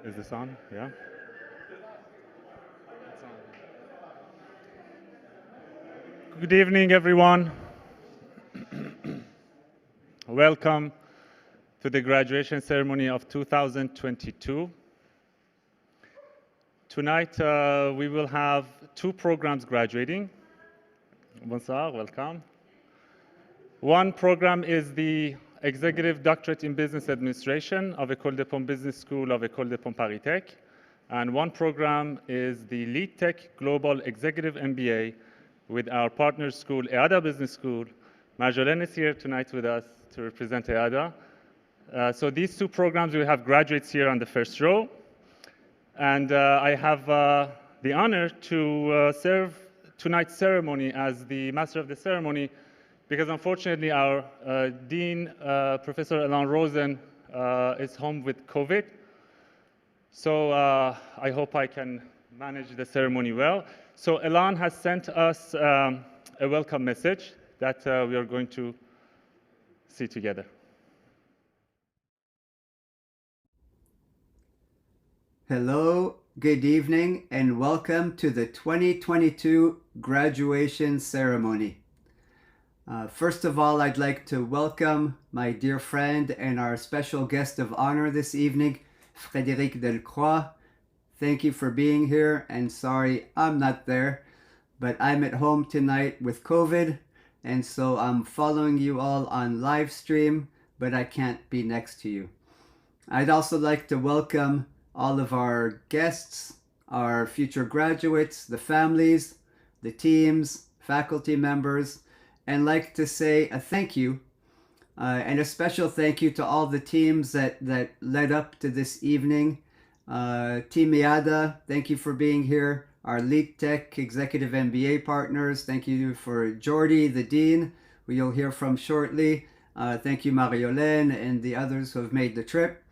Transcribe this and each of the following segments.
Is this on? Yeah. Good evening, everyone. Welcome to the graduation ceremony of 2022. Tonight, we will have two programs graduating. Bonsoir, welcome. One program is the Executive Doctorate in Business Administration of École des Ponts Business School of École des Ponts Paris-Tech. And one program is the LeadTech Global Executive MBA with our partner school, EADA Business School. Marjolaine is here tonight with us to represent EADA. So these two programs, we have graduates here on the first row. And I have the honor to serve tonight's ceremony as the master of the ceremony, because unfortunately our Dean, Professor Alain Rosen, is home with COVID. So I hope I can manage the ceremony well. So Alain has sent us a welcome message that we are going to see together. Hello, good evening, and welcome to the 2022 graduation ceremony. First of all, I'd like to welcome my dear friend and our special guest of honor this evening, Frédéric Delcroix. Thank you for being here, and sorry I'm not there, but I'm at home tonight with COVID, and so I'm following you all on live stream, but I can't be next to you. I'd also like to welcome all of our guests, our future graduates, the families, the teams, faculty members, and like to say a thank you and a special thank you to all the teams that led up to this evening. Team EADA, thank you for being here. Our LeadTech Executive MBA partners, thank you for Jordi, the Dean, who you'll hear from shortly. Thank you, Marjolaine, and the others who have made the trip.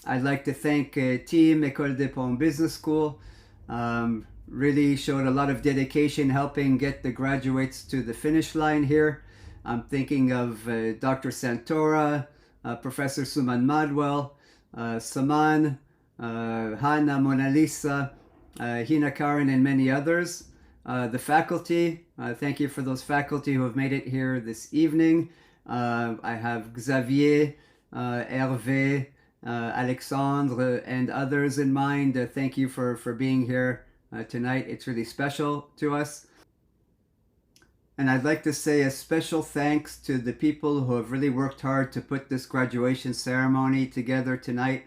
I'd like to thank Team École des Ponts Business School. Really showed a lot of dedication helping get the graduates to the finish line here. I'm thinking of Dr. Santora, Professor Suman Madwell, Saman, Hannah, Mona Lisa, Hina Karen, and many others. The faculty, thank you for those faculty who have made it here this evening. I have Xavier, Hervé, Alexandre, and others in mind. Thank you for being here tonight. It's really special to us. And I'd like to say a special thanks to the people who have really worked hard to put this graduation ceremony together tonight.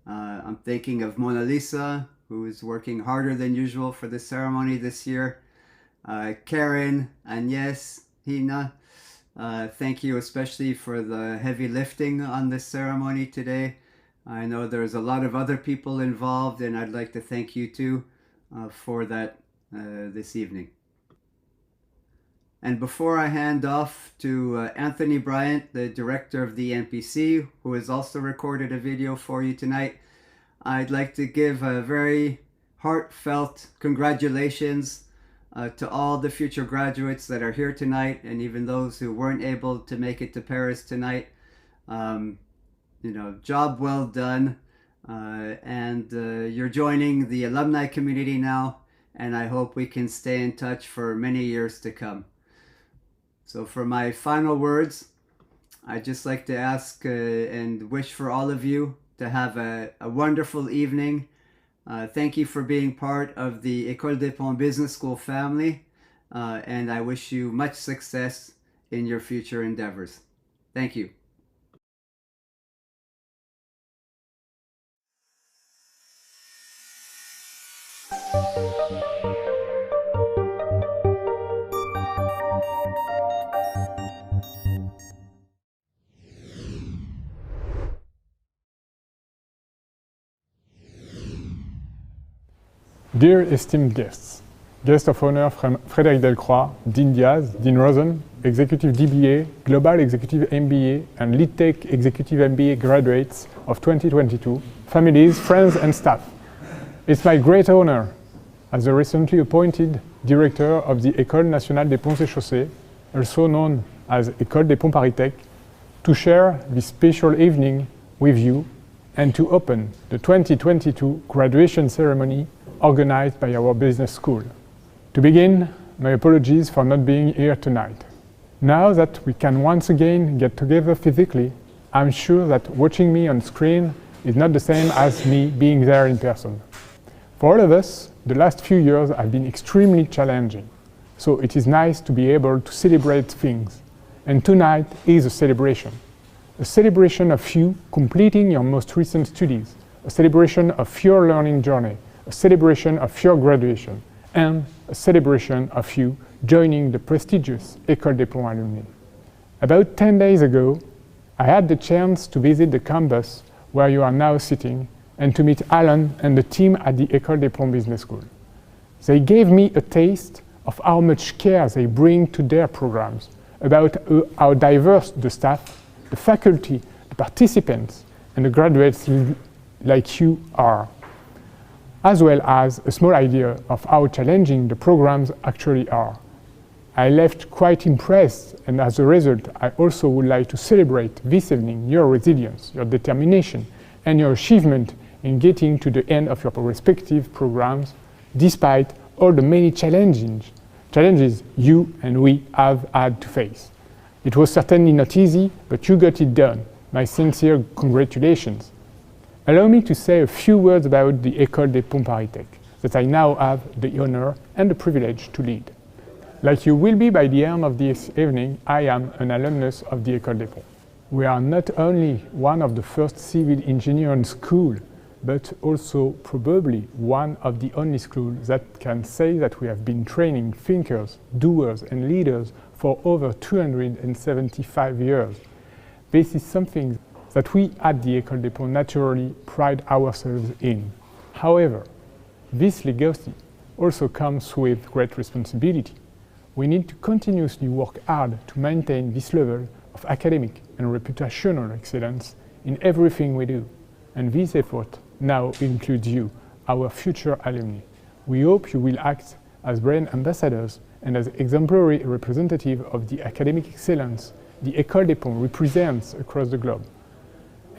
I'm thinking of Mona Lisa, who is working harder than usual for this ceremony this year. Karen, Agnes, Hina, thank you especially for the heavy lifting on this ceremony today. I know there's a lot of other people involved, and I'd like to thank you too for that this evening. And before I hand off to Anthony Bryant, the director of the NPC, who has also recorded a video for you tonight, I'd like to give a very heartfelt congratulations to all the future graduates that are here tonight, and even those who weren't able to make it to Paris tonight. Job well done. And you're joining the alumni community now, and I hope we can stay in touch for many years to come. So for my final words, I'd just like to ask and wish for all of you to have a wonderful evening. Thank you for being part of the École des Ponts Business School family, and I wish you much success in your future endeavors. Thank you. Dear esteemed guests, guest of honor from Frédéric Delcroix, Dean Diaz, Dean Rosen, Executive DBA, Global Executive MBA, and LeadTech Executive MBA graduates of 2022, families, friends, and staff. It's my great honor, as the recently appointed director of the École Nationale des Ponts et Chaussées, also known as École des Ponts Paris-Tech, to share this special evening with you and to open the 2022 graduation ceremony organized by our business school. To begin, my apologies for not being here tonight. Now that we can once again get together physically, I'm sure that watching me on screen is not the same as me being there in person. For all of us, the last few years have been extremely challenging, so it is nice to be able to celebrate things. And tonight is a celebration of you completing your most recent studies, a celebration of your learning journey, a celebration of your graduation, and a celebration of you joining the prestigious École des Ponts alumni. About 10 days ago, I had the chance to visit the campus where you are now sitting and to meet Alan and the team at the École des Ponts Business School. They gave me a taste of how much care they bring to their programs, about how diverse the staff, the faculty, the participants, and the graduates like you are, as well as a small idea of how challenging the programs actually are. I left quite impressed, and as a result, I also would like to celebrate this evening your resilience, your determination, and your achievement in getting to the end of your respective programs, despite all the many challenges you and we have had to face. It was certainly not easy, but you got it done. My sincere congratulations. Allow me to say a few words about the École des Ponts ParisTech, that I now have the honor and the privilege to lead. Like you will be by the end of this evening, I am an alumnus of the École des Ponts. We are not only one of the first civil engineering schools, but also probably one of the only schools that can say that we have been training thinkers, doers, and leaders for over 275 years. This is something that we at the École des Ponts naturally pride ourselves in. However, this legacy also comes with great responsibility. We need to continuously work hard to maintain this level of academic and reputational excellence in everything we do. And this effort now includes you, our future alumni. We hope you will act as brand ambassadors and as exemplary representative of the academic excellence the École des Ponts represents across the globe.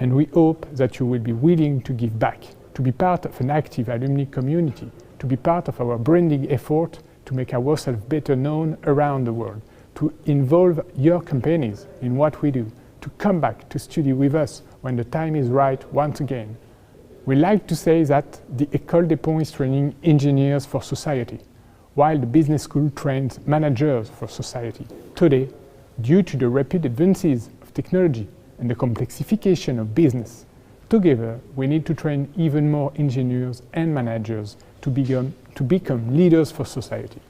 And we hope that you will be willing to give back, to be part of an active alumni community, to be part of our branding effort to make ourselves better known around the world, to involve your companies in what we do, to come back to study with us when the time is right once again. We like to say that the École des Ponts is training engineers for society, while the business school trains managers for society. Today, due to the rapid advances of technology and the complexification of business, together we need to train even more engineers and managers to become leaders for society.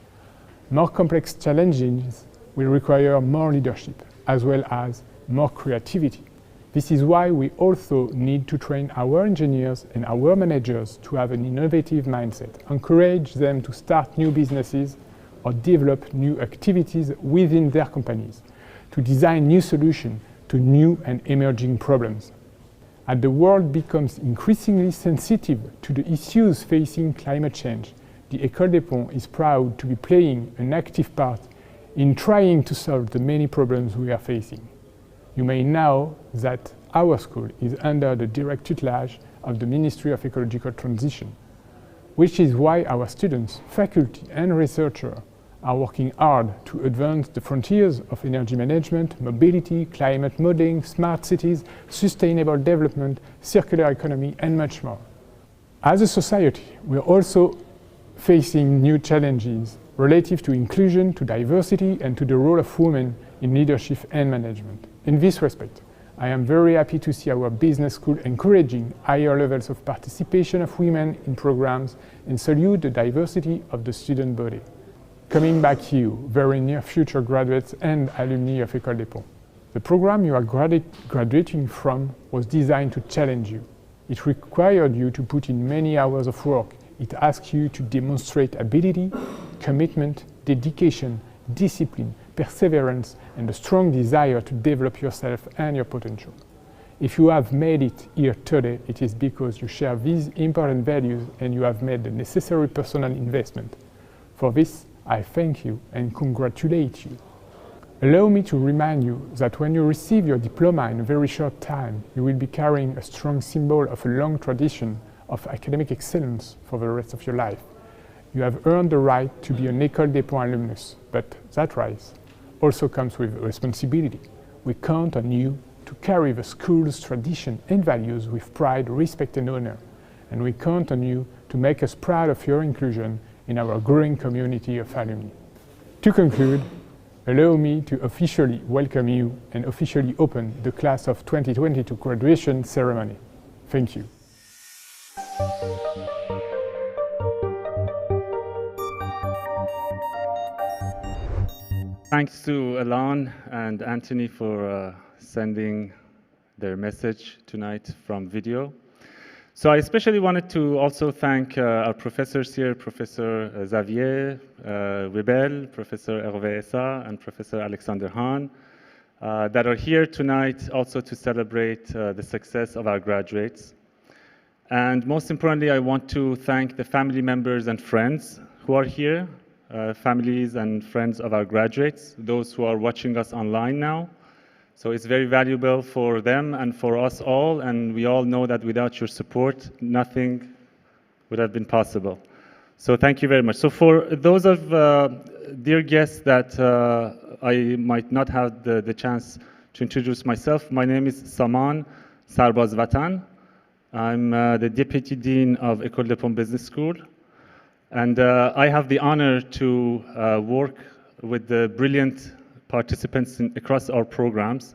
More complex challenges will require more leadership, as well as more creativity. This is why we also need to train our engineers and our managers to have an innovative mindset, encourage them to start new businesses or develop new activities within their companies, to design new solutions to new and emerging problems. As the world becomes increasingly sensitive to the issues facing climate change, the École des Ponts is proud to be playing an active part in trying to solve the many problems we are facing. You may know that our school is under the direct tutelage of the Ministry of Ecological Transition, which is why our students, faculty, and researchers are working hard to advance the frontiers of energy management, mobility, climate modeling, smart cities, sustainable development, circular economy, and much more. As a society, we are also facing new challenges relative to inclusion, to diversity, and to the role of women in leadership and management. In this respect, I am very happy to see our business school encouraging higher levels of participation of women in programs and salute the diversity of the student body. Coming back to you, very near future graduates and alumni of École des Ponts. The program you are graduating from was designed to challenge you. It required you to put in many hours of work. It asks you to demonstrate ability, commitment, dedication, discipline, perseverance, and a strong desire to develop yourself and your potential. If you have made it here today, it is because you share these important values and you have made the necessary personal investment. For this, I thank you and congratulate you. Allow me to remind you that when you receive your diploma in a very short time, you will be carrying a strong symbol of a long tradition of academic excellence for the rest of your life. You have earned the right to be an École des Ponts alumnus, but that right also comes with responsibility. We count on you to carry the school's tradition and values with pride, respect and honor, and we count on you to make us proud of your inclusion in our growing community of alumni. To conclude, allow me to officially welcome you and officially open the class of 2022 graduation ceremony. Thank you. Thanks to Alon and Anthony for sending their message tonight from video. So I especially wanted to also thank our professors here, Professor Xavier Webel, Professor Hervé Essa, and Professor Alexander Hahn, that are here tonight also to celebrate the success of our graduates. And most importantly, I want to thank the family members and friends who are here, families and friends of our graduates, those who are watching us online now. So it's very valuable for them and for us all, and we all know that without your support, nothing would have been possible. So thank you very much. So for those of dear guests that I might not have the chance to introduce myself, my name is Saman Sarbaz Vatan. I'm the Deputy Dean of École de Ponts Business School. And I have the honor to work with the brilliant participants across our programs,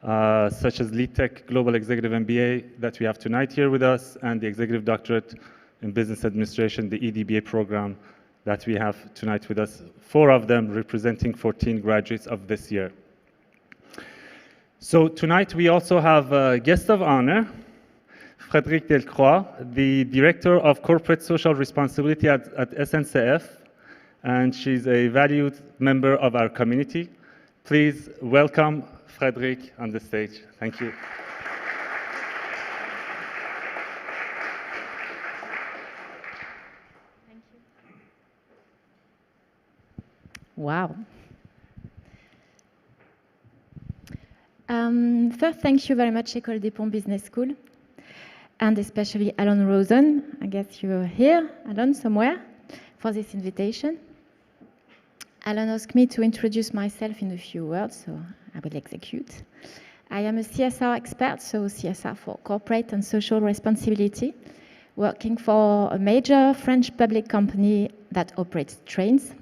such as LeadTech Global Executive MBA that we have tonight here with us, and the Executive Doctorate in Business Administration, the E-DBA program that we have tonight with us, 4 of them representing 14 graduates of this year. So tonight we also have a guest of honor, Frédéric Delcroix, the Director of Corporate Social Responsibility at SNCF, and she's a valued member of our community. Please welcome Frédéric on the stage. Thank you. Thank you. Wow. First, thank you very much, École des Ponts Business School, and especially Alon Rosen. I guess you're here, Alon, somewhere, for this invitation. Alon asked me to introduce myself in a few words, so I will execute. I am a CSR expert, so CSR for corporate and social responsibility, working for a major French public company that operates trains.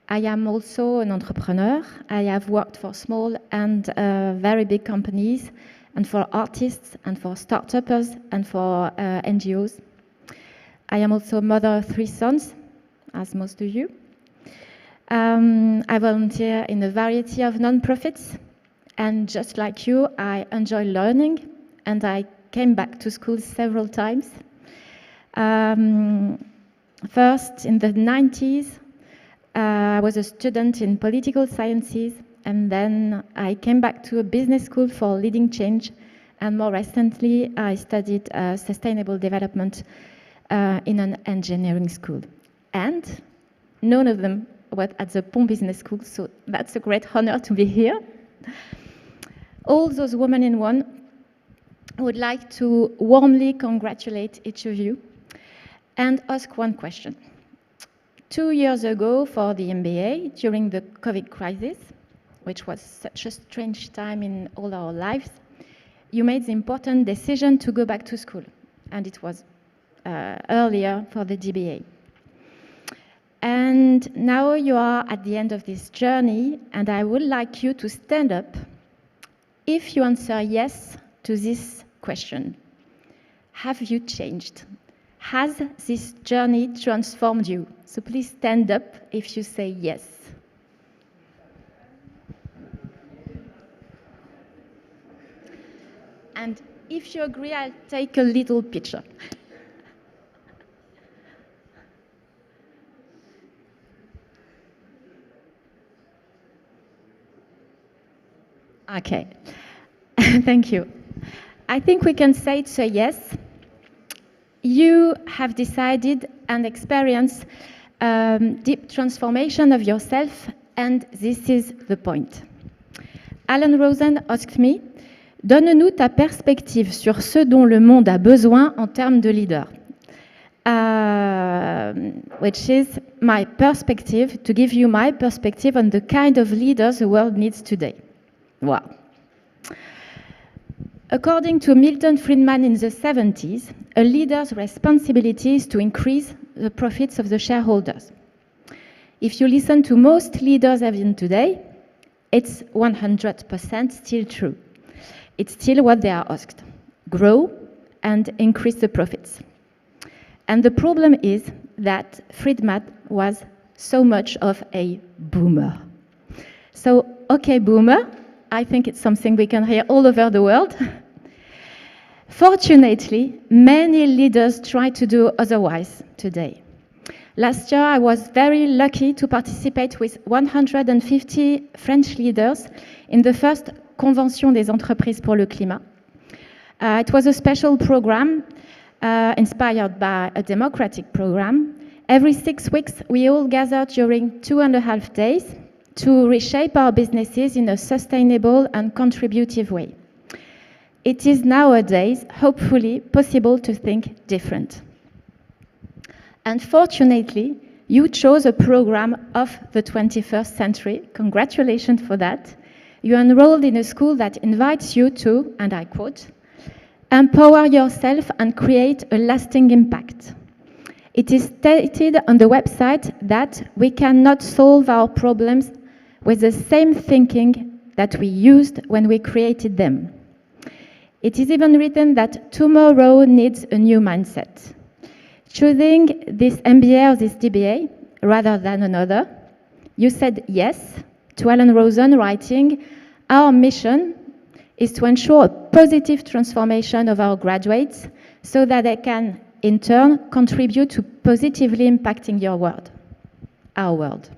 I am also an entrepreneur. I have worked for small and very big companies, and for artists, and for start-uppers, and for NGOs. I am also a mother of 3 sons, as most of you. I volunteer in a variety of non-profits, and just like you, I enjoy learning, and I came back to school several times. First, in the 90s, I was a student in political sciences, and then I came back to a business school for leading change, and more recently, I studied sustainable development in an engineering school. And none of them were at the Ponts Business School, so that's a great honor to be here. All those women in one would like to warmly congratulate each of you and ask one question. 2 years ago for the MBA, during the COVID crisis, which was such a strange time in all our lives, you made the important decision to go back to school, and it was earlier for the DBA. And now you are at the end of this journey, and I would like you to stand up if you answer yes to this question. Have you changed? Has this journey transformed you? So please stand up if you say yes. And if you agree, I'll take a little picture. Okay, thank you. I think we can say it's a yes. You have decided and experienced deep transformation of yourself And this is the point. Alan Rosen asked me, donne-nous ta perspective sur ce dont le monde a besoin en termes de leader. Which is my perspective, to give you my perspective on the kind of leaders the world needs today. Wow. According to Milton Friedman in the 70s, a leader's responsibility is to increase the profits of the shareholders. If you listen to most leaders even today, it's 100% still true. It's still what they are asked: grow and increase the profits. And the problem is that Friedman was so much of a boomer. So, okay, boomer, I think it's something we can hear all over the world. Fortunately, many leaders try to do otherwise today. Last year, I was very lucky to participate with 150 French leaders in the first Convention des entreprises pour le climat. It was a special program inspired by a democratic program. Every 6 weeks, we all gathered during 2.5 days to reshape our businesses in a sustainable and contributive way. It is nowadays, hopefully, possible to think different. Unfortunately, you chose a program of the 21st century. Congratulations for that. You enrolled in a school that invites you to, and I quote, empower yourself and create a lasting impact. It is stated on the website that we cannot solve our problems with the same thinking that we used when we created them. It is even written that tomorrow needs a new mindset. Choosing this MBA or this DBA rather than another, you said yes to Alan Rosen writing, our mission is to ensure a positive transformation of our graduates so that they can, in turn, contribute to positively impacting your world, our world.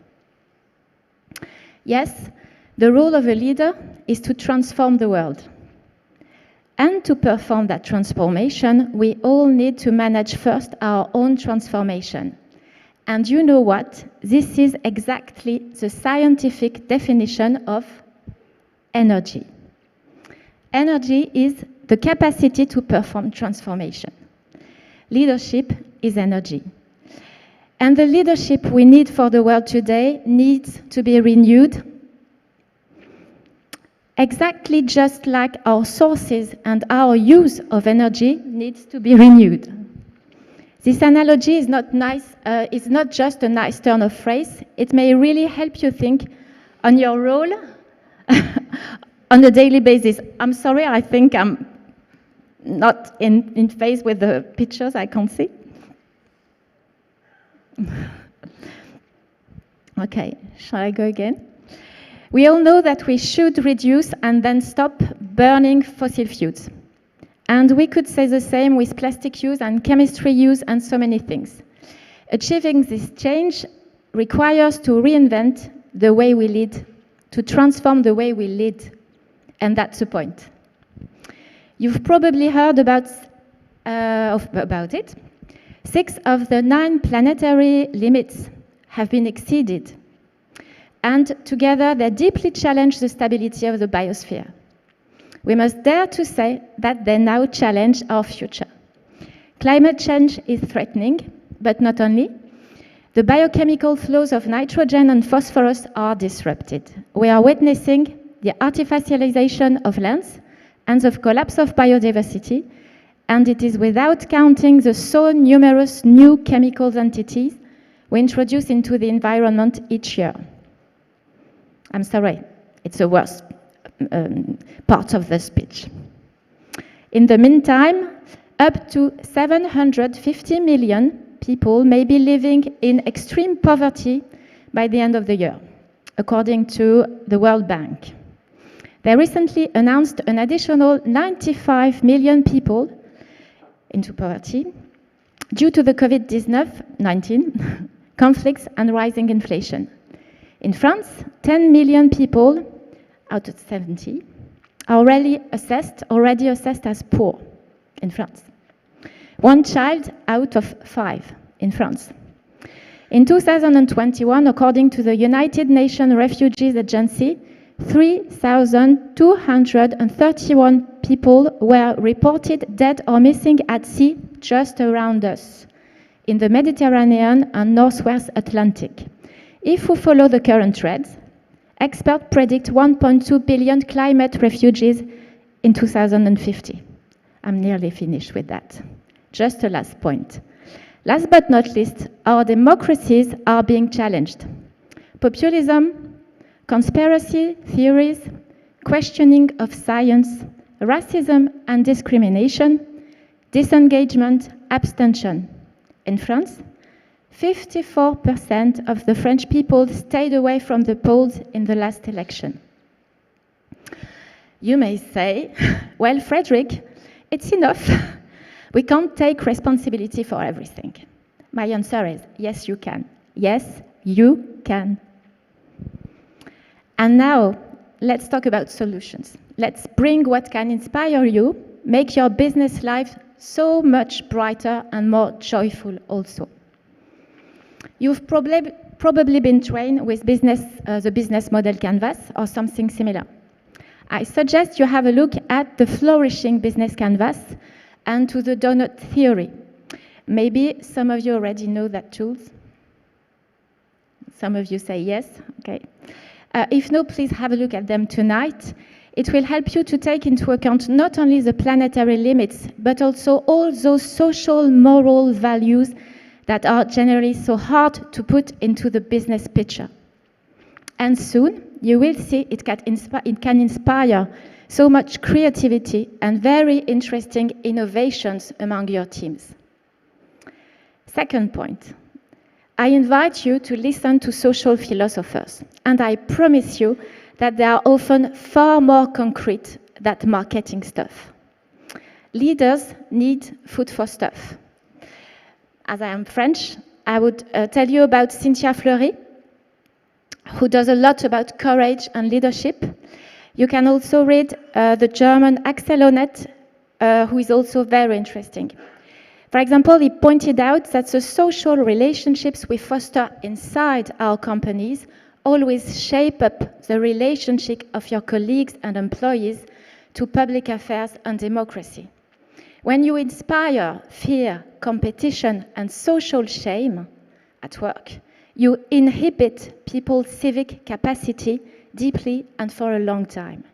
Yes, the role of a leader is to transform the world. And to perform that transformation, we all need to manage first our own transformation. And you know what? This is exactly the scientific definition of energy. Energy is the capacity to perform transformation. Leadership is energy. And the leadership we need for the world today needs to be renewed, exactly just like our sources and our use of energy needs to be renewed. This analogy is not just a nice turn of phrase. It may really help you think on your role on a daily basis. I'm sorry, I think I'm not in phase with the pictures, I can't see. Okay, shall I go again? We all know that we should reduce and then stop burning fossil fuels. And we could say the same with plastic use and chemistry use and so many things. Achieving this change requires to reinvent the way we lead, to transform the way we lead. And that's the point. You've probably heard about it. 6 of the 9 planetary limits have been exceeded. And together they deeply challenge the stability of the biosphere. We must dare to say that they now challenge our future. Climate change is threatening, but not only. The biochemical flows of nitrogen and phosphorus are disrupted. We are witnessing the artificialization of lands and the collapse of biodiversity, and it is without counting the so numerous new chemical entities we introduce into the environment each year. I'm sorry, it's the worst part of the speech. In the meantime, up to 750 million people may be living in extreme poverty by the end of the year, according to the World Bank. They recently announced an additional 95 million people into poverty due to the COVID-19 conflicts and rising inflation. In France, 10 million people out of 70 are already assessed as poor in France. 1 child out of 5 in France. In 2021, according to the United Nations Refugees Agency, 3,231 people were reported dead or missing at sea just around us, in the Mediterranean and Northwest Atlantic. If we follow the current trends, experts predict 1.2 billion climate refugees in 2050. I'm nearly finished with that. Just a last point. Last but not least, our democracies are being challenged. Populism, conspiracy theories, questioning of science, racism and discrimination, disengagement, abstention. In France, 54% of the French people stayed away from the polls in the last election. You may say, well, Frederick, it's enough. We can't take responsibility for everything. My answer is, yes, you can. Yes, you can. And now, let's talk about solutions. Let's bring what can inspire you, make your business life so much brighter and more joyful also. You've probably been trained with the business model canvas or something similar. I suggest you have a look at the flourishing business canvas and to the donut theory. Maybe some of you already know that tools. Some of you say yes, okay. If no, please have a look at them tonight. It will help you to take into account not only the planetary limits, but also all those social, moral values that are generally so hard to put into the business picture. And soon, you will see it can inspire so much creativity and very interesting innovations among your teams. Second point. I invite you to listen to social philosophers, and I promise you that they are often far more concrete than marketing stuff. Leaders need food for stuff. As I am French, I would tell you about Cynthia Fleury, who does a lot about courage and leadership. You can also read the German Axel Honneth, who is also very interesting. For example, he pointed out that the social relationships we foster inside our companies always shape up the relationship of your colleagues and employees to public affairs and democracy. When you inspire fear, competition, and social shame at work, you inhibit people's civic capacity deeply and for a long time.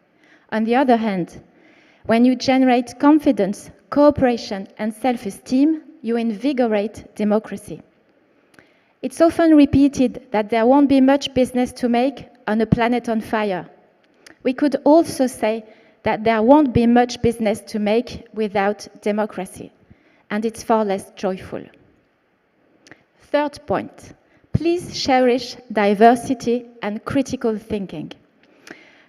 On the other hand, when you generate confidence, cooperation, and self-esteem, you invigorate democracy. It's often repeated that there won't be much business to make on a planet on fire. We could also say that there won't be much business to make without democracy, and it's far less joyful. Third point, please cherish diversity and critical thinking.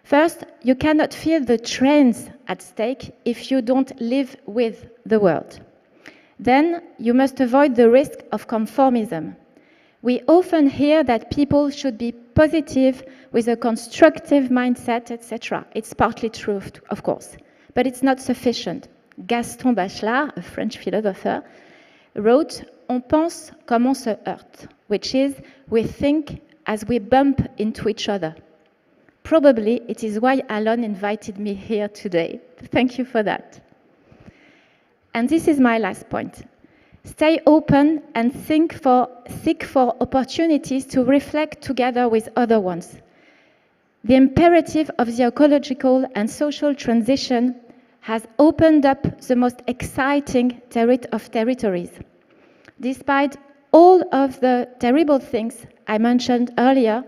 First, you cannot feel the trends at stake if you don't live with the world. Then, you must avoid the risk of conformism. We often hear that people should be positive with a constructive mindset, etc. It's partly true, of course, but it's not sufficient. Gaston Bachelard, a French philosopher, wrote, "On pense comme on se heurte," which is, we think as we bump into each other. Probably it is why Alon invited me here today. Thank you for that. And this is my last point. Stay open and seek for opportunities to reflect together with other ones. The imperative of the ecological and social transition has opened up the most exciting territories. Despite all of the terrible things I mentioned earlier,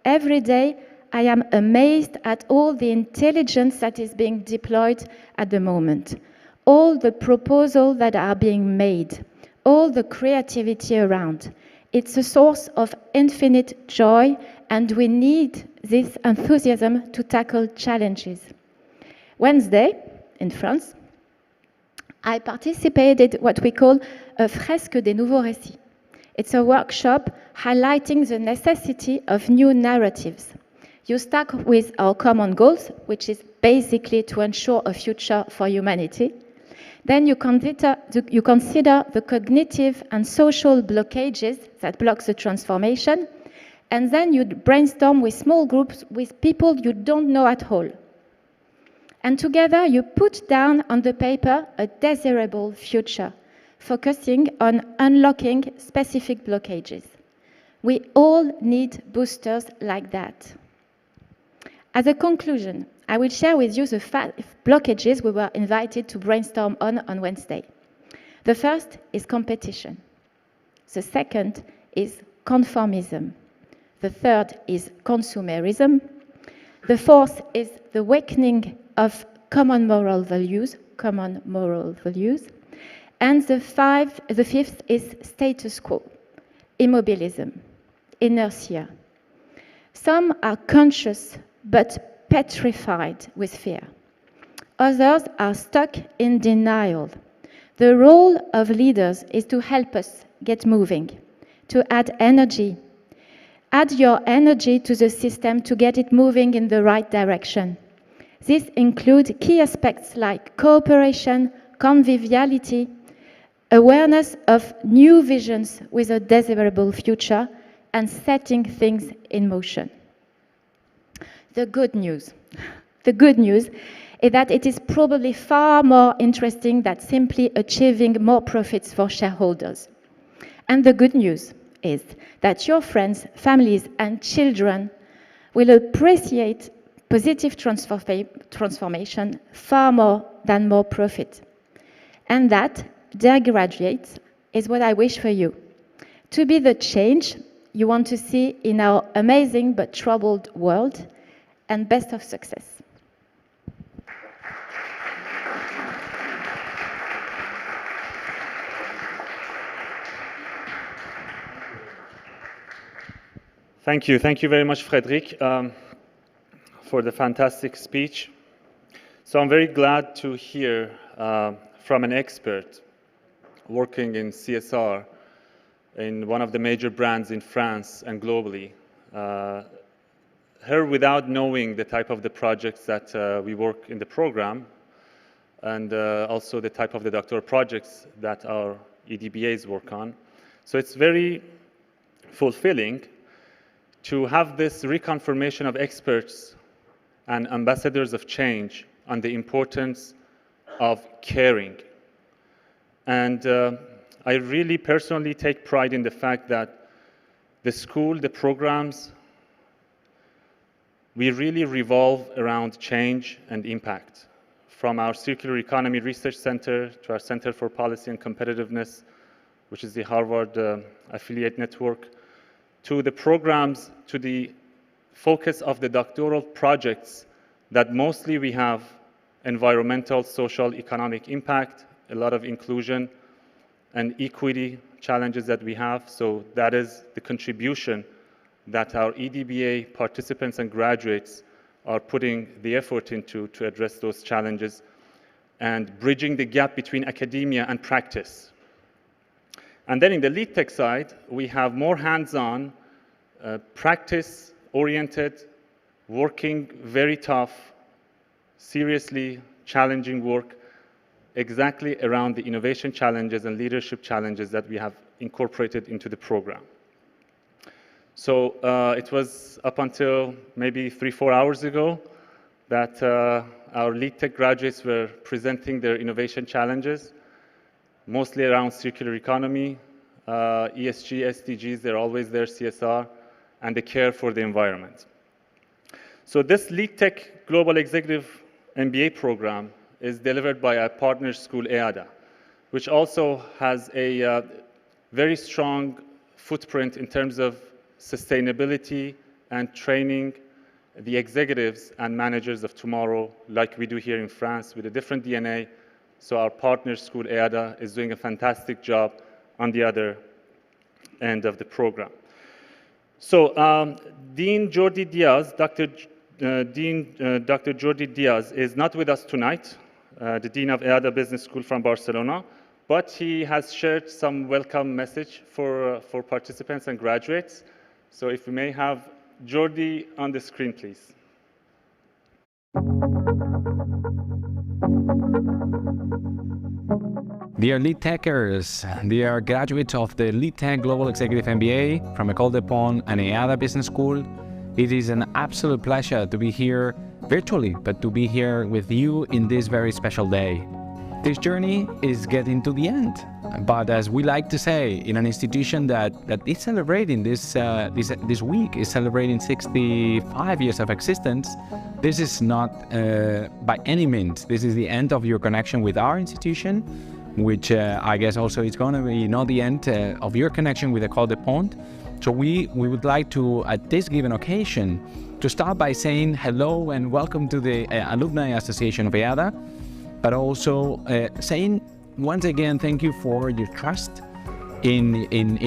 every day I am amazed at all the intelligence that is being deployed at the moment, all the proposals that are being made, all the creativity around. It's a source of infinite joy, and we need this enthusiasm to tackle challenges. Wednesday, in France, I participated in what we call a fresque des nouveaux récits. It's a workshop highlighting the necessity of new narratives. You start with our common goals, which is basically to ensure a future for humanity. Then you consider the cognitive and social blockages that block the transformation, and then you brainstorm with small groups with people you don't know at all. And together you put down on the paper a desirable future, focusing on unlocking specific blockages. We all need boosters like that. As a conclusion, I will share with you the 5 blockages we were invited to brainstorm on Wednesday. The first is competition. The second is conformism. The third is consumerism. The fourth is the awakening of common moral values. And the fifth is status quo, immobilism, inertia. Some are conscious but petrified with fear. Others are stuck in denial. The role of leaders is to help us get moving, to add energy. Add your energy to the system to get it moving in the right direction. This includes key aspects like cooperation, conviviality, awareness of new visions with a desirable future, and setting things in motion. The good news is that it is probably far more interesting than simply achieving more profits for shareholders. And the good news is that your friends, families, and children will appreciate positive transformation far more than more profit. And that, dear graduates, is what I wish for you. To be the change you want to see in our amazing but troubled world, and best of success. Thank you very much, Frédéric, for the fantastic speech. So I'm very glad to hear from an expert working in CSR in one of the major brands in France and globally. Her without knowing the type of the projects that we work in the program, and also the type of the doctoral projects that our E-DBAs work on. So it's very fulfilling to have this reconfirmation of experts and ambassadors of change on the importance of caring. And I really personally take pride in the fact that the school, the programs, we really revolve around change and impact. From our Circular Economy Research Center to our Center for Policy and Competitiveness, which is the Harvard affiliate network, to the programs, to the focus of the doctoral projects that mostly we have environmental, social, economic impact, a lot of inclusion and equity challenges that we have. So that is the contribution that our E-DBA participants and graduates are putting the effort into to address those challenges and bridging the gap between academia and practice. And then in the LeadTech side, we have more hands-on, practice-oriented, working very tough, seriously challenging work exactly around the innovation challenges and leadership challenges that we have incorporated into the program. So it was up until maybe 3-4 hours ago that our LeadTech graduates were presenting their innovation challenges, mostly around circular economy, ESG, SDGs, they're always there, CSR, and the care for the environment. So this LeadTech Global Executive MBA program is delivered by our partner school, EADA, which also has a very strong footprint in terms of sustainability and training the executives and managers of tomorrow, like we do here in France with a different DNA. So our partner school, EADA, is doing a fantastic job on the other end of the program. So Dean Jordi Diaz, Dr. Jordi Diaz is not with us tonight, the Dean of EADA Business School from Barcelona, but he has shared some welcome message for participants and graduates. So if we may have Jordi on the screen, please. Dear LeadTechers, dear graduates of the LeadTech Global Executive MBA from École de Ponts and EADA Business School, it is an absolute pleasure to be here virtually, but to be here with you in this very special day. This journey is getting to the end, but as we like to say, in an institution that is celebrating this week, is celebrating 65 years of existence, this is not by any means, this is the end of your connection with our institution, which I guess also is going to be not the end of your connection with École de Ponts. So we would like to, at this given occasion, to start by saying hello and welcome to the Alumni Association of EADA, but also saying once again thank you for your trust in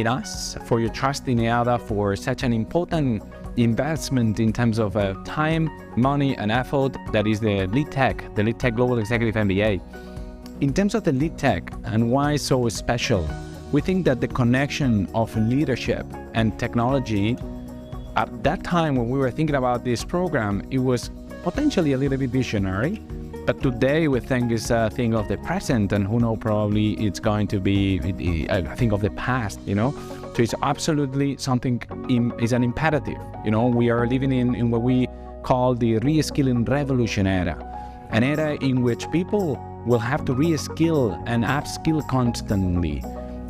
us, for your trust in EADA, for such an important investment in terms of time, money and effort that is the LeadTech Global Executive MBA. In terms of the LeadTech and why so special, we think that the connection of leadership and technology, at that time when we were thinking about this program, it was potentially a little bit visionary. But today we think it's a thing of the present, and who knows, probably it's going to be a thing of the past, you know? So it's absolutely something, is an imperative, you know? We are living in what we call the re-skilling revolution era, an era in which people will have to re-skill and upskill constantly.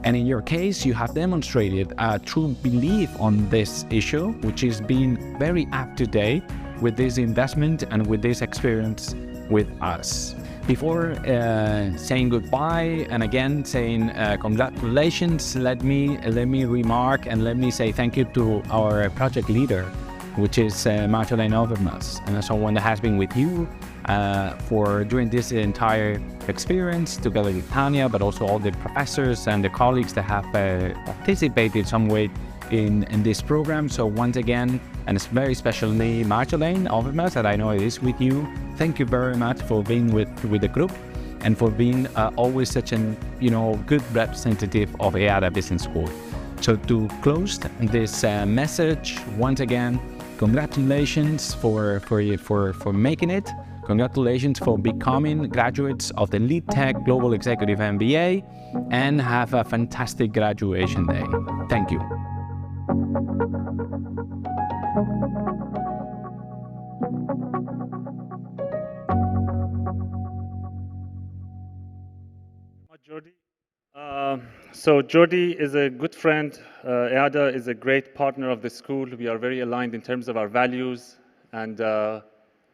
And in your case, you have demonstrated a true belief on this issue, which is being very up to date with this investment and with this experience with us. Before saying goodbye and again saying congratulations, let me remark and let me say thank you to our project leader, which is Marjolaine Overmars, and someone that has been with you for during this entire experience, together with Tanya, but also all the professors and the colleagues that have participated some way in this program. So once again, and it's very specially Marjolaine Overmars, that I know it is with you. Thank you very much for being with the group and for being always such an good representative of EADA Business School. So to close this message, once again, congratulations for making it. Congratulations for becoming graduates of the LeadTech Global Executive MBA, and have a fantastic graduation day. Thank you. Jordi. So Jordi is a good friend. EADA is a great partner of the school. We are very aligned in terms of our values and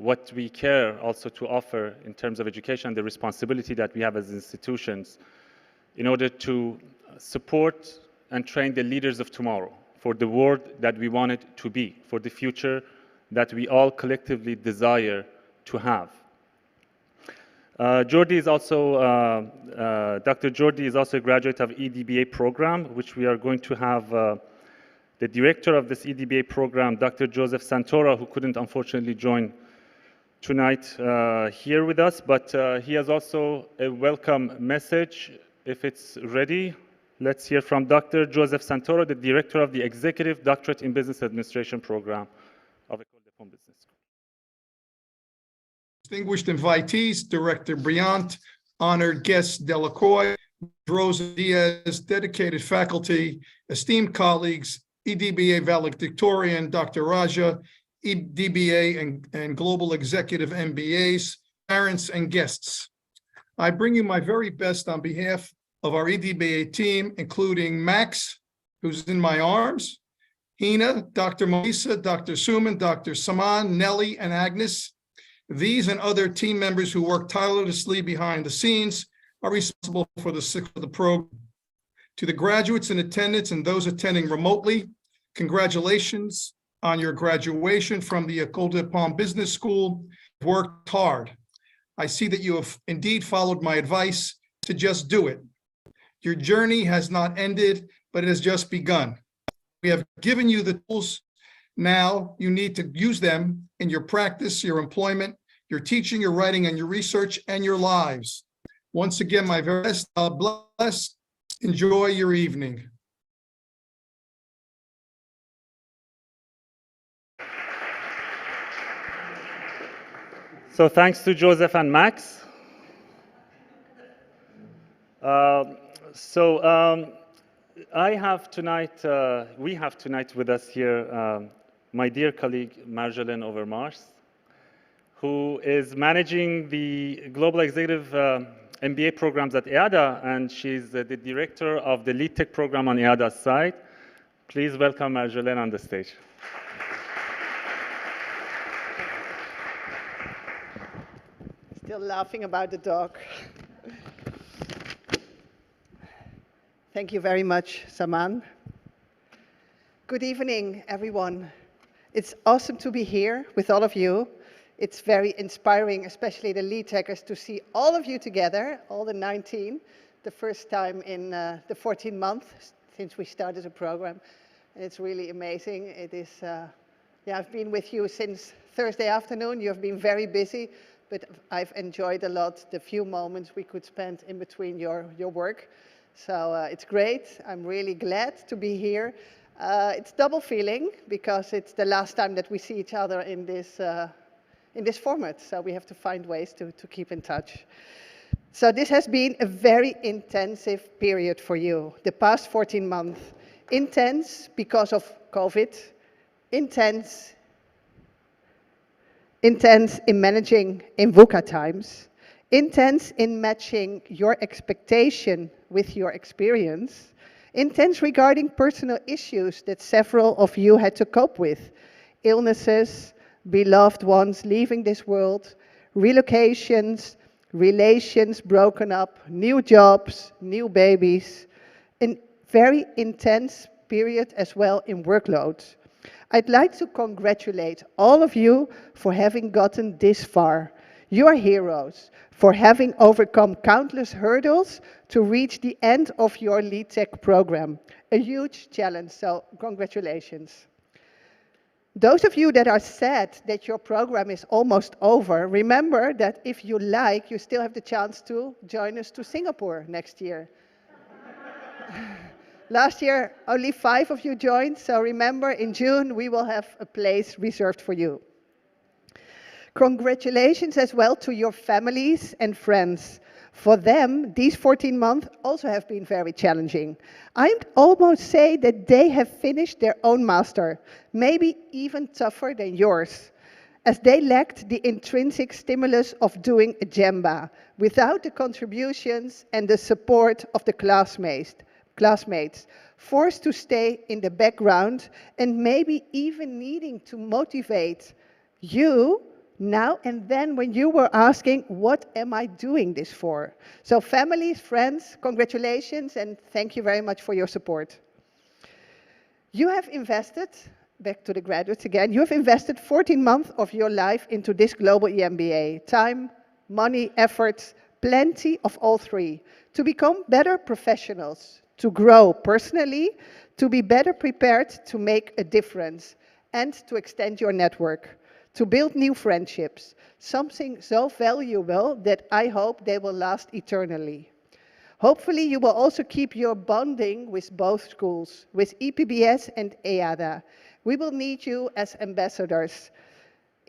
what we care also to offer in terms of education, the responsibility that we have as institutions in order to support and train the leaders of tomorrow for the world that we want it to be, for the future that we all collectively desire to have. Jordi is also, Dr. Jordi is also a graduate of E-DBA program, which we are going to have the director of this E-DBA program, Dr. Joseph Santora, who couldn't unfortunately join tonight here with us, but he has also a welcome message. If it's ready, let's hear from Dr. Joseph Santora, the director of the Executive Doctorate in Business Administration program of École de Ponts Business School. Distinguished invitees, Director Briant, honored guests Delacroix, Rosa Diaz, dedicated faculty, esteemed colleagues, E-DBA valedictorian, Dr. Raja, E-DBA and Global Executive MBAs, parents and guests. I bring you my very best on behalf of our E-DBA team, including Max, who's in my arms, Hina, Dr. Melissa, Dr. Suman, Dr. Saman, Nelly, and Agnes. These and other team members who work tirelessly behind the scenes are responsible for the success of the program. To the graduates in attendance and those attending remotely, congratulations on your graduation from the École de Ponts Business School. You've worked hard. I see that you have indeed followed my advice to just do it. Your journey has not ended, but it has just begun. We have given you the tools. Now you need to use them in your practice, your employment, your teaching, your writing, and your research, and your lives. Once again, my very best. God bless. Enjoy your evening. So thanks to Joseph and Max. I have tonight, we have tonight with us here my dear colleague Marjolaine Overmars, who is managing the Global Executive MBA programs at EADA, and she's the director of the LeadTech program on EADA's side. Please welcome Marjolaine on the stage. Still laughing about the dog. Thank you very much, Saman. Good evening, everyone. It's awesome to be here with all of you. It's very inspiring, especially the LeadTechers, to see all of you together, all the 19, the first time in the 14 months since we started the program. And it's really amazing. It is, I've been with you since Thursday afternoon. You have been very busy, but I've enjoyed a lot the few moments we could spend in between your work. So it's great. I'm really glad to be here. It's double feeling because it's the last time that we see each other in this format. So we have to find ways to keep in touch. So this has been a very intensive period for you, the past 14 months. Intense because of COVID, intense in managing in VUCA times, intense in matching your expectation with your experience, intense regarding personal issues that several of you had to cope with, illnesses, beloved ones leaving this world, relocations, relations broken up, new jobs, new babies, a very intense period as well in workload. I'd like to congratulate all of you for having gotten this far. You are heroes for having overcome countless hurdles to reach the end of your LeadTech program. A huge challenge, so congratulations. Those of you that are sad that your program is almost over, remember that if you like, you still have the chance to join us to Singapore next year. Last year, only 5 of you joined, so remember, in June, we will have a place reserved for you. Congratulations as well to your families and friends. For them, these 14 months also have been very challenging. I'd almost say that they have finished their own master, maybe even tougher than yours, as they lacked the intrinsic stimulus of doing a Gemba, without the contributions and the support of the classmates, forced to stay in the background and maybe even needing to motivate you now and then when you were asking, what am I doing this for? So families, friends, congratulations, and thank you very much for your support. You have invested, back to the graduates again, you have invested 14 months of your life into this global EMBA. Time, money, efforts, plenty of all three, to become better professionals, to grow personally, to be better prepared to make a difference, and to extend your network, to build new friendships, something so valuable that I hope they will last eternally. Hopefully you will also keep your bonding with both schools, with EPBS and EADA. We will need you as ambassadors,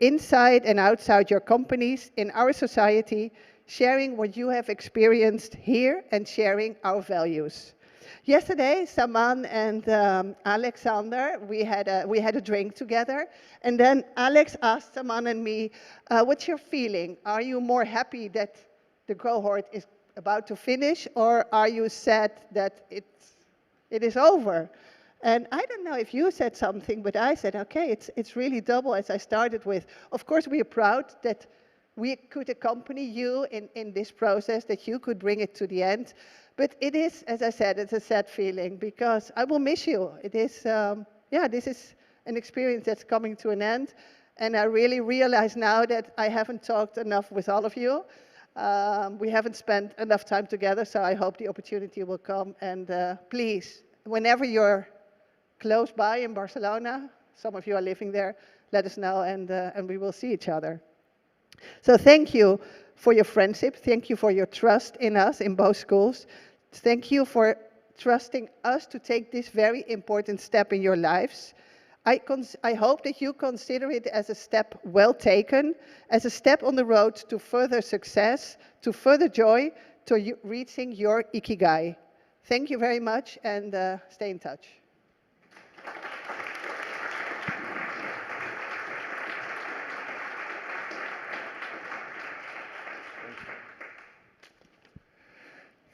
inside and outside your companies, in our society, sharing what you have experienced here and sharing our values. Yesterday, Saman and Alexander, we had a drink together, and then Alex asked Saman and me, what's your feeling? Are you more happy that the cohort is about to finish, or are you sad that it is over? And I don't know if you said something, but I said, okay, it's really double, as I started with. Of course, we are proud that we could accompany you in this process, that you could bring it to the end. But it is, as I said, it's a sad feeling because I will miss you. It is, this is an experience that's coming to an end. And I really realize now that I haven't talked enough with all of you. We haven't spent enough time together, so I hope the opportunity will come. And please, whenever you're close by in Barcelona, some of you are living there, let us know and we will see each other. So thank you for your friendship. Thank you for your trust in us in both schools. Thank you for trusting us to take this very important step in your lives. I hope that you consider it as a step well taken, as a step on the road to further success, to further joy, to reaching your Ikigai. Thank you very much, and stay in touch.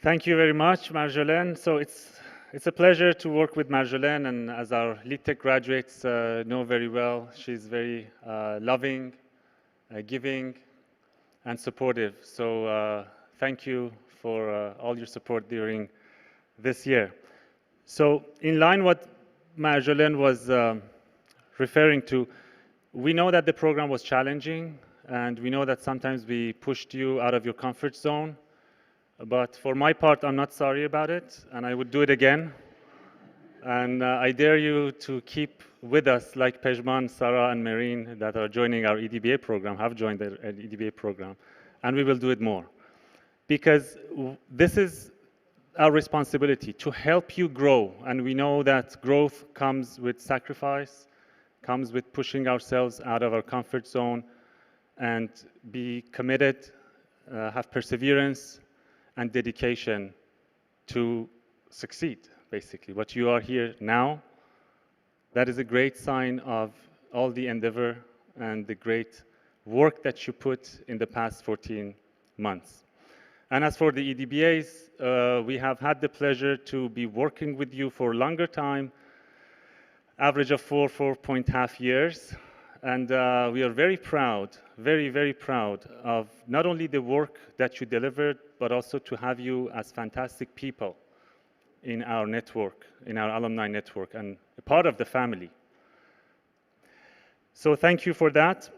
Thank you very much, Marjolaine. So it's a pleasure to work with Marjolaine, and as our LeadTech graduates know very well, she's very loving, giving, and supportive. So thank you for all your support during this year. So in line what Marjolaine was referring to, we know that the program was challenging, and we know that sometimes we pushed you out of your comfort zone. But for my part, I'm not sorry about it, and I would do it again. And I dare you to keep with us, like Pejman, Sarah, and Marine that are joining our E-DBA program, have joined the E-DBA program, and we will do it more. Because this is our responsibility, to help you grow. And we know that growth comes with sacrifice, comes with pushing ourselves out of our comfort zone, and be committed, have perseverance, and dedication to succeed, basically. What you are here now, that is a great sign of all the endeavor and the great work that you put in the past 14 months. And as for the E-DBAs, we have had the pleasure to be working with you for a longer time, average of 4.5 years. And we are very proud, very, very proud of not only the work that you delivered, but also to have you as fantastic people in our network, in our alumni network, and a part of the family. So thank you for that.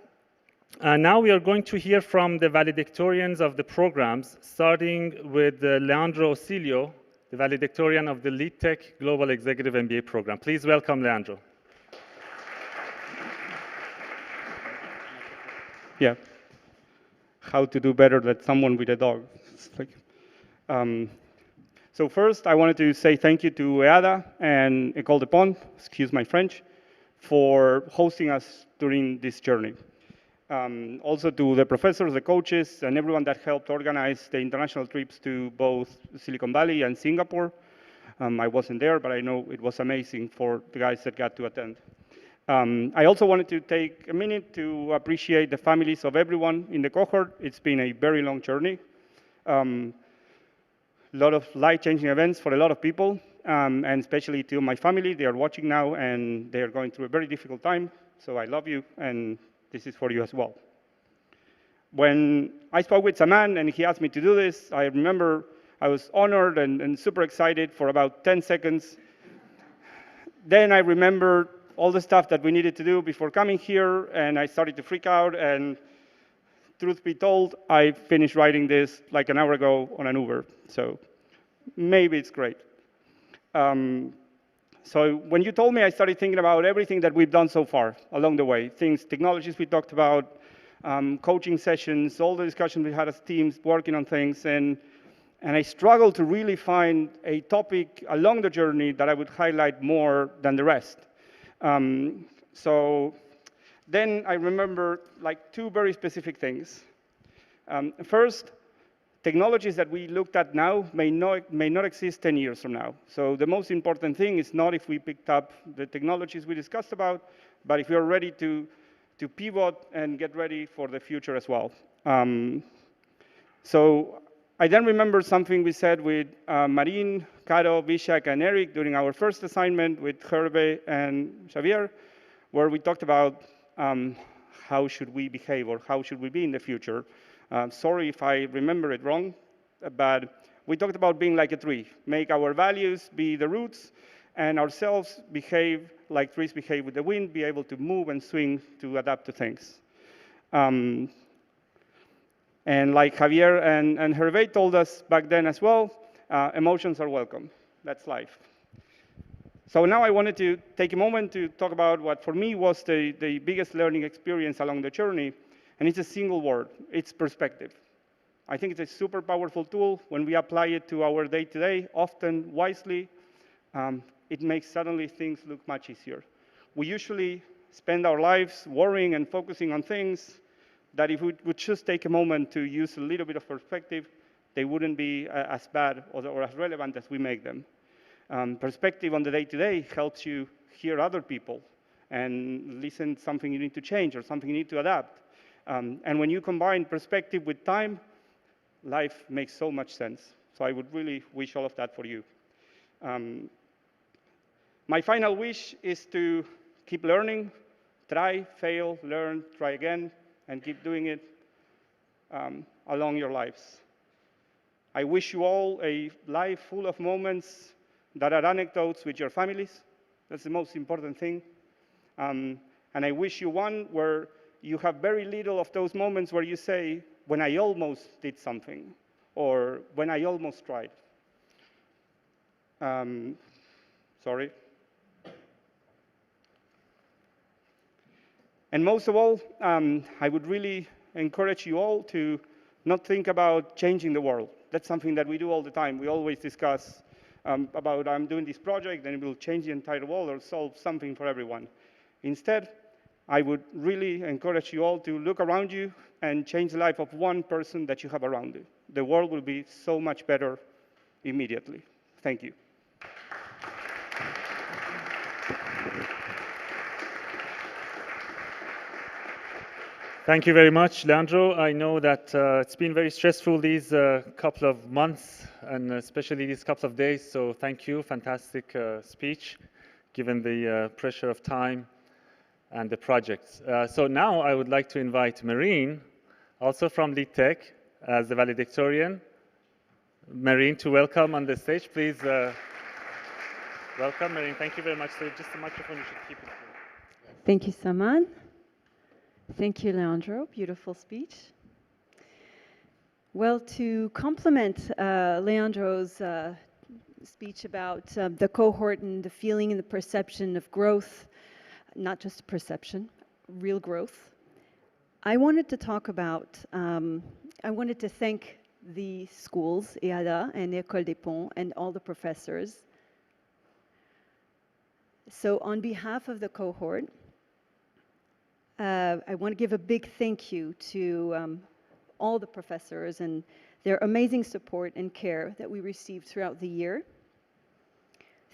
Now we are going to hear from the valedictorians of the programs, starting with Leandro Osilio, the valedictorian of the LeadTech Global Executive MBA program. Please welcome Leandro. Yeah, how to do better than someone with a dog. So first, I wanted to say thank you to EADA and École de Ponts, excuse my French, for hosting us during this journey. Also to the professors, the coaches, and everyone that helped organize the international trips to both Silicon Valley and Singapore. I wasn't there, but I know it was amazing for the guys that got to attend. I also wanted to take a minute to appreciate the families of everyone in the cohort. It's been a very long journey. A lot of life-changing events for a lot of people, and especially to my family. They are watching now, and they are going through a very difficult time. So I love you, and this is for you as well. When I spoke with Saman and he asked me to do this, I remember I was honored and super excited for about 10 seconds. Then I remembered all the stuff that we needed to do before coming here, and I started to freak out, and truth be told, I finished writing this like an hour ago on an Uber, so maybe it's great. So when you told me, I started thinking about everything that we've done so far along the way, technologies we talked about, coaching sessions, all the discussions we had as teams working on things, and I struggled to really find a topic along the journey that I would highlight more than the rest. So then I remember like two very specific things. First, technologies that we looked at now may not exist 10 years from now. So the most important thing is not if we picked up the technologies we discussed about, but if we are ready to pivot and get ready for the future as well. So I then remember something we said with Marine, Caro, Vishak, and Eric during our first assignment with Hervé and Xavier, where we talked about how should we behave or how should we be in the future. Sorry if I remember it wrong, but we talked about being like a tree, make our values be the roots, and ourselves behave like trees behave with the wind, be able to move and swing to adapt to things. And like Javier and Hervé told us back then as well, emotions are welcome. That's life. So now I wanted to take a moment to talk about what for me was the biggest learning experience along the journey, and it's a single word. It's perspective. I think it's a super powerful tool. When we apply it to our day-to-day, often wisely, it makes suddenly things look much easier. We usually spend our lives worrying and focusing on things that if we would just take a moment to use a little bit of perspective, they wouldn't be as bad or as relevant as we make them. Perspective on the day-to-day helps you hear other people and listen something you need to change or something you need to adapt. And when you combine perspective with time, life makes so much sense. So I would really wish all of that for you. My final wish is to keep learning, try, fail, learn, try again, and keep doing it along your lives. I wish you all a life full of moments that are anecdotes with your families. That's the most important thing. And I wish you one where you have very little of those moments where you say, when I almost did something, or when I almost tried. Sorry. And most of all, I would really encourage you all to not think about changing the world. That's something that we do all the time. We always discuss about I'm doing this project, and it will change the entire world or solve something for everyone. Instead, I would really encourage you all to look around you and change the life of one person that you have around you. The world will be so much better immediately. Thank you. Thank you very much, Leandro. I know that it's been very stressful these couple of months, and especially these couple of days, so thank you. Fantastic speech, given the pressure of time and the projects. So now I would like to invite Marine, also from LeadTech, as the valedictorian. Marine, to welcome on the stage, please. Welcome, Marine. Thank you very much. So just the microphone, you should keep it here. Thank you, Saman. Thank you, Leandro. Beautiful speech. Well, to complement Leandro's speech about the cohort and the feeling and the perception of growth, not just perception, real growth, I wanted to talk about, I wanted to thank the schools, EADA and École des Ponts, and all the professors. So on behalf of the cohort, I want to give a big thank you to all the professors and their amazing support and care that we received throughout the year.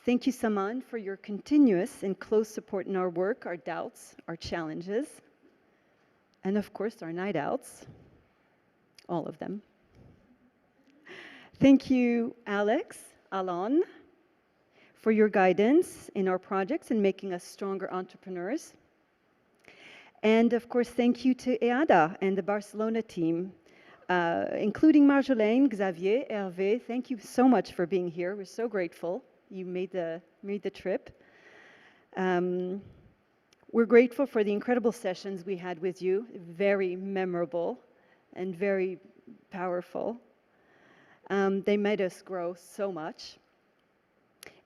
Thank you, Saman, for your continuous and close support in our work, our doubts, our challenges, and of course, our night outs, all of them. Thank you, Alex, Alon, for your guidance in our projects and making us stronger entrepreneurs. And of course, thank you to EADA and the Barcelona team, including Marjolaine, Xavier, Hervé. Thank you so much for being here. We're so grateful you made the trip. We're grateful for the incredible sessions we had with you, very memorable and very powerful. They made us grow so much.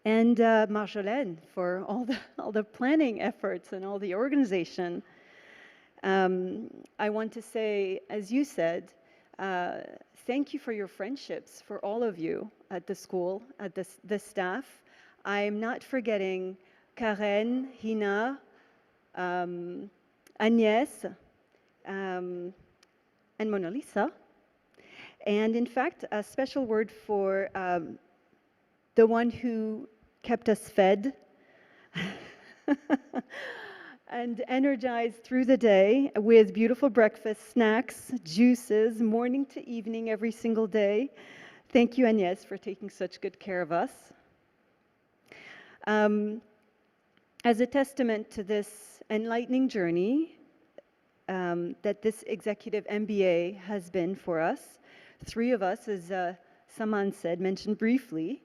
And Marjolaine for all the planning efforts and all the organization. I want to say, as you said, thank you for your friendships, for all of you at the school, at the staff. I'm not forgetting Karen, Hina, Agnès, and Mona Lisa. And in fact, a special word for the one who kept us fed and energized through the day with beautiful breakfast, snacks, juices, morning to evening every single day. Thank you, Agnès, for taking such good care of us. As a testament to this enlightening journey that this executive MBA has been for us, three of us, as Saman said, mentioned briefly,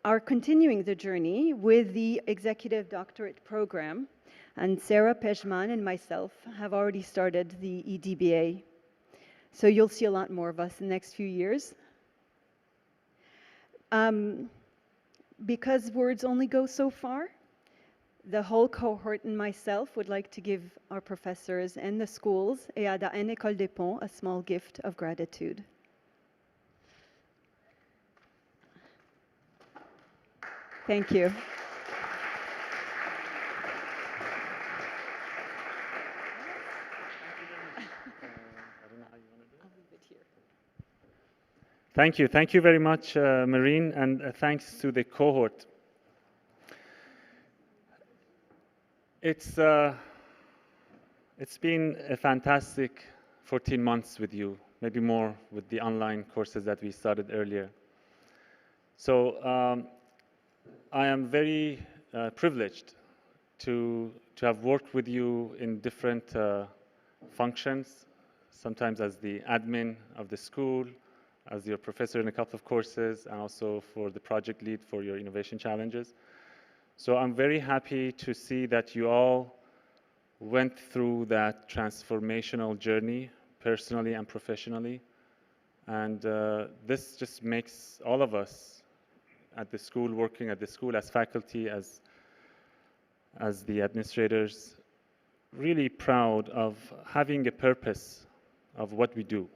are continuing the journey with the Executive Doctorate program, and Sarah Pejman and myself have already started the E-DBA. So you'll see a lot more of us in the next few years. Because words only go so far, the whole cohort and myself would like to give our professors and the schools, EADA and École des Ponts, a small gift of gratitude. Thank you. Thank you. Thank you very much, Marine, and thanks to the cohort. It's been a fantastic 14 months with you, maybe more with the online courses that we started earlier. So I am very privileged to have worked with you in different functions, sometimes as the admin of the school, as your professor in a couple of courses, and also for the project lead for your innovation challenges. So I'm very happy to see that you all went through that transformational journey, personally and professionally. And this just makes all of us at the school, working at the school as faculty, as the administrators, really proud of having a purpose of what we do.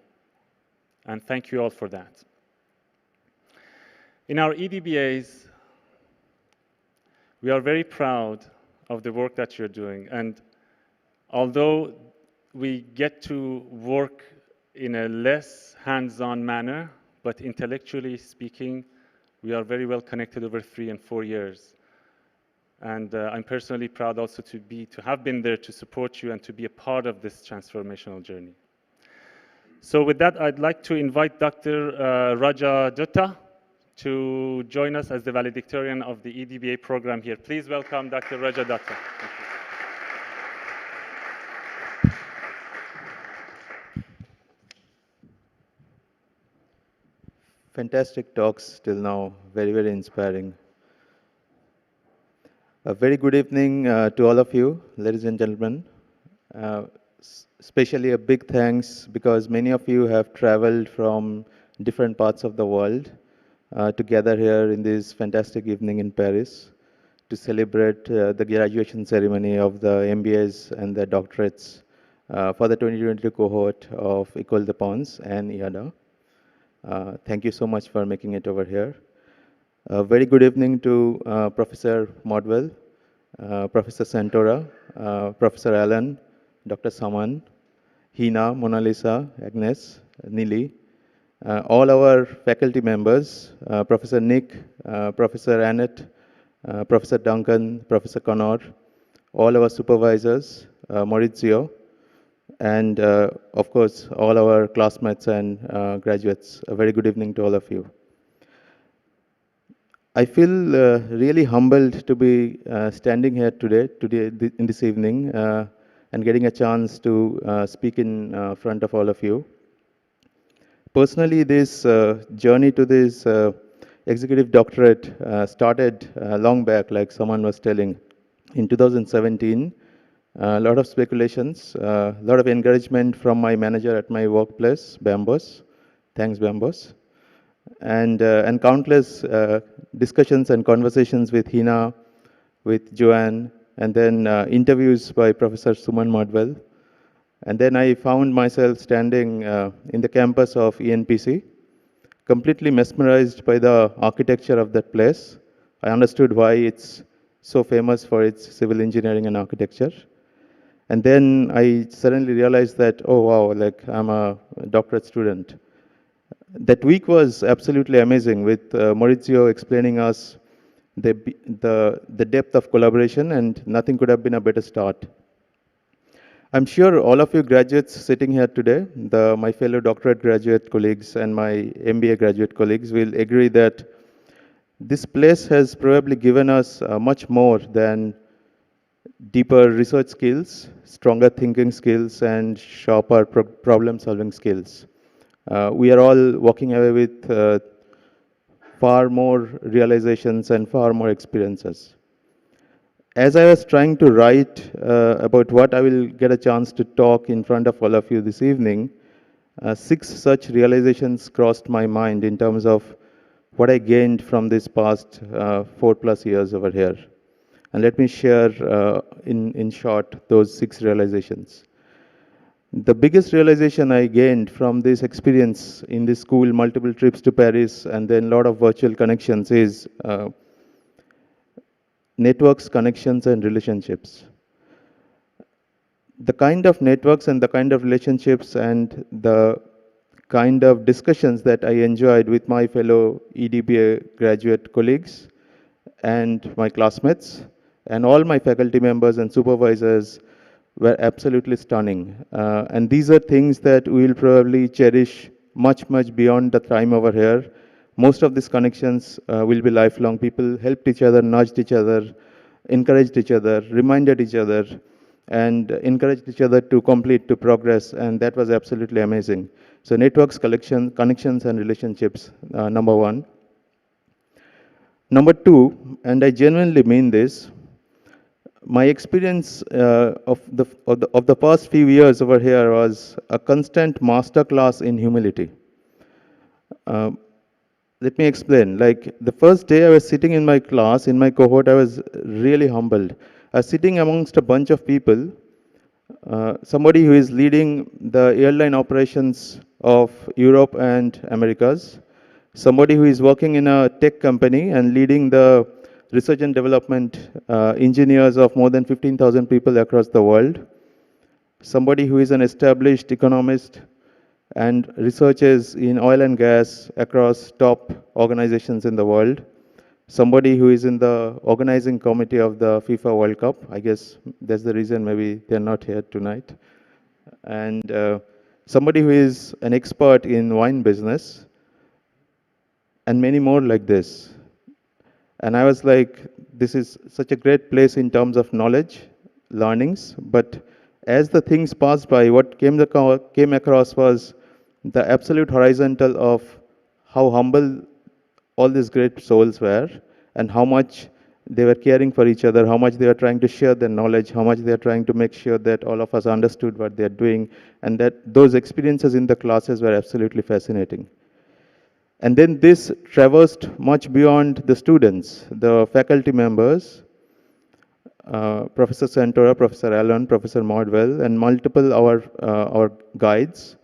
And thank you all for that. In our E-DBAs, we are very proud of the work that you're doing. And although we get to work in a less hands-on manner, but intellectually speaking, we are very well connected over 3 and 4 years. And I'm personally proud also to have been there to support you and to be a part of this transformational journey. So with that, I'd like to invite Dr. Raja Dutta to join us as the valedictorian of the E-DBA program here. Please welcome Dr. Raja Dutta. Fantastic talks till now, very, very inspiring. A very good evening to all of you, ladies and gentlemen. Especially a big thanks because many of you have traveled from different parts of the world to gather here in this fantastic evening in Paris to celebrate the graduation ceremony of the MBAs and the doctorates for the 2022 cohort of École de Ponts and EADA. Thank you so much for making it over here. A very good evening to Professor Modwell, Professor Santora, Professor Allen, Dr. Saman, Hina, Mona Lisa, Agnes, Nili, all our faculty members, Professor Nick, Professor Annette, Professor Duncan, Professor Connor, all our supervisors, Maurizio, and of course, all our classmates and graduates. A very good evening to all of you. I feel really humbled to be standing here today in this evening and getting a chance to speak in front of all of you. Personally, this journey to this executive doctorate started long back, like someone was telling, in 2017. A lot of speculations, a lot of encouragement from my manager at my workplace, Bambos. Thanks, Bambos. And countless discussions and conversations with Hina, with Joanne, and then interviews by Professor Suman Modwell. And then I found myself standing in the campus of ENPC, completely mesmerized by the architecture of that place. I understood why it's so famous for its civil engineering and architecture. And then I suddenly realized that, oh wow, like I'm a doctorate student. That week was absolutely amazing with Maurizio explaining us the depth of collaboration, and nothing could have been a better start. I'm sure all of you graduates sitting here today, my fellow doctorate graduate colleagues and my MBA graduate colleagues will agree that this place has probably given us much more than deeper research skills, stronger thinking skills, and sharper problem-solving skills. We are all walking away with far more realizations and far more experiences. As I was trying to write about what I will get a chance to talk in front of all of you this evening, 6 such realizations crossed my mind in terms of what I gained from this past 4+ years over here. And let me share in short those 6 realizations. The biggest realization I gained from this experience in this school, multiple trips to Paris, and then a lot of virtual connections is networks, connections, and relationships. The kind of networks and the kind of relationships and the kind of discussions that I enjoyed with my fellow E-DBA graduate colleagues and my classmates, and all my faculty members and supervisors were absolutely stunning. And these are things that we will probably cherish much, much beyond the time over here. Most of these connections will be lifelong. People helped each other, nudged each other, encouraged each other, reminded each other, and encouraged each other to complete, to progress, and that was absolutely amazing. So networks, connections, and relationships, number one. Number two, and I genuinely mean this, my experience of the past few years over here was a constant masterclass in humility. Let me explain. Like the first day I was sitting in my class, in my cohort, I was really humbled. I was sitting amongst a bunch of people, somebody who is leading the airline operations of Europe and Americas, somebody who is working in a tech company and leading the research and development engineers of more than 15,000 people across the world, somebody who is an established economist and researches in oil and gas across top organizations in the world, somebody who is in the organizing committee of the FIFA World Cup. I guess that's the reason maybe they're not here tonight. And somebody who is an expert in wine business, and many more like this. And I was like, this is such a great place in terms of knowledge, learnings, but as the things passed by, what came across was the absolute horizontal of how humble all these great souls were, and how much they were caring for each other, how much they were trying to share their knowledge, how much they are trying to make sure that all of us understood what they are doing, and that those experiences in the classes were absolutely fascinating. And then this traversed much beyond the students, the faculty members, Professor Santora, Professor Allen, Professor Mordwell, and multiple our guides,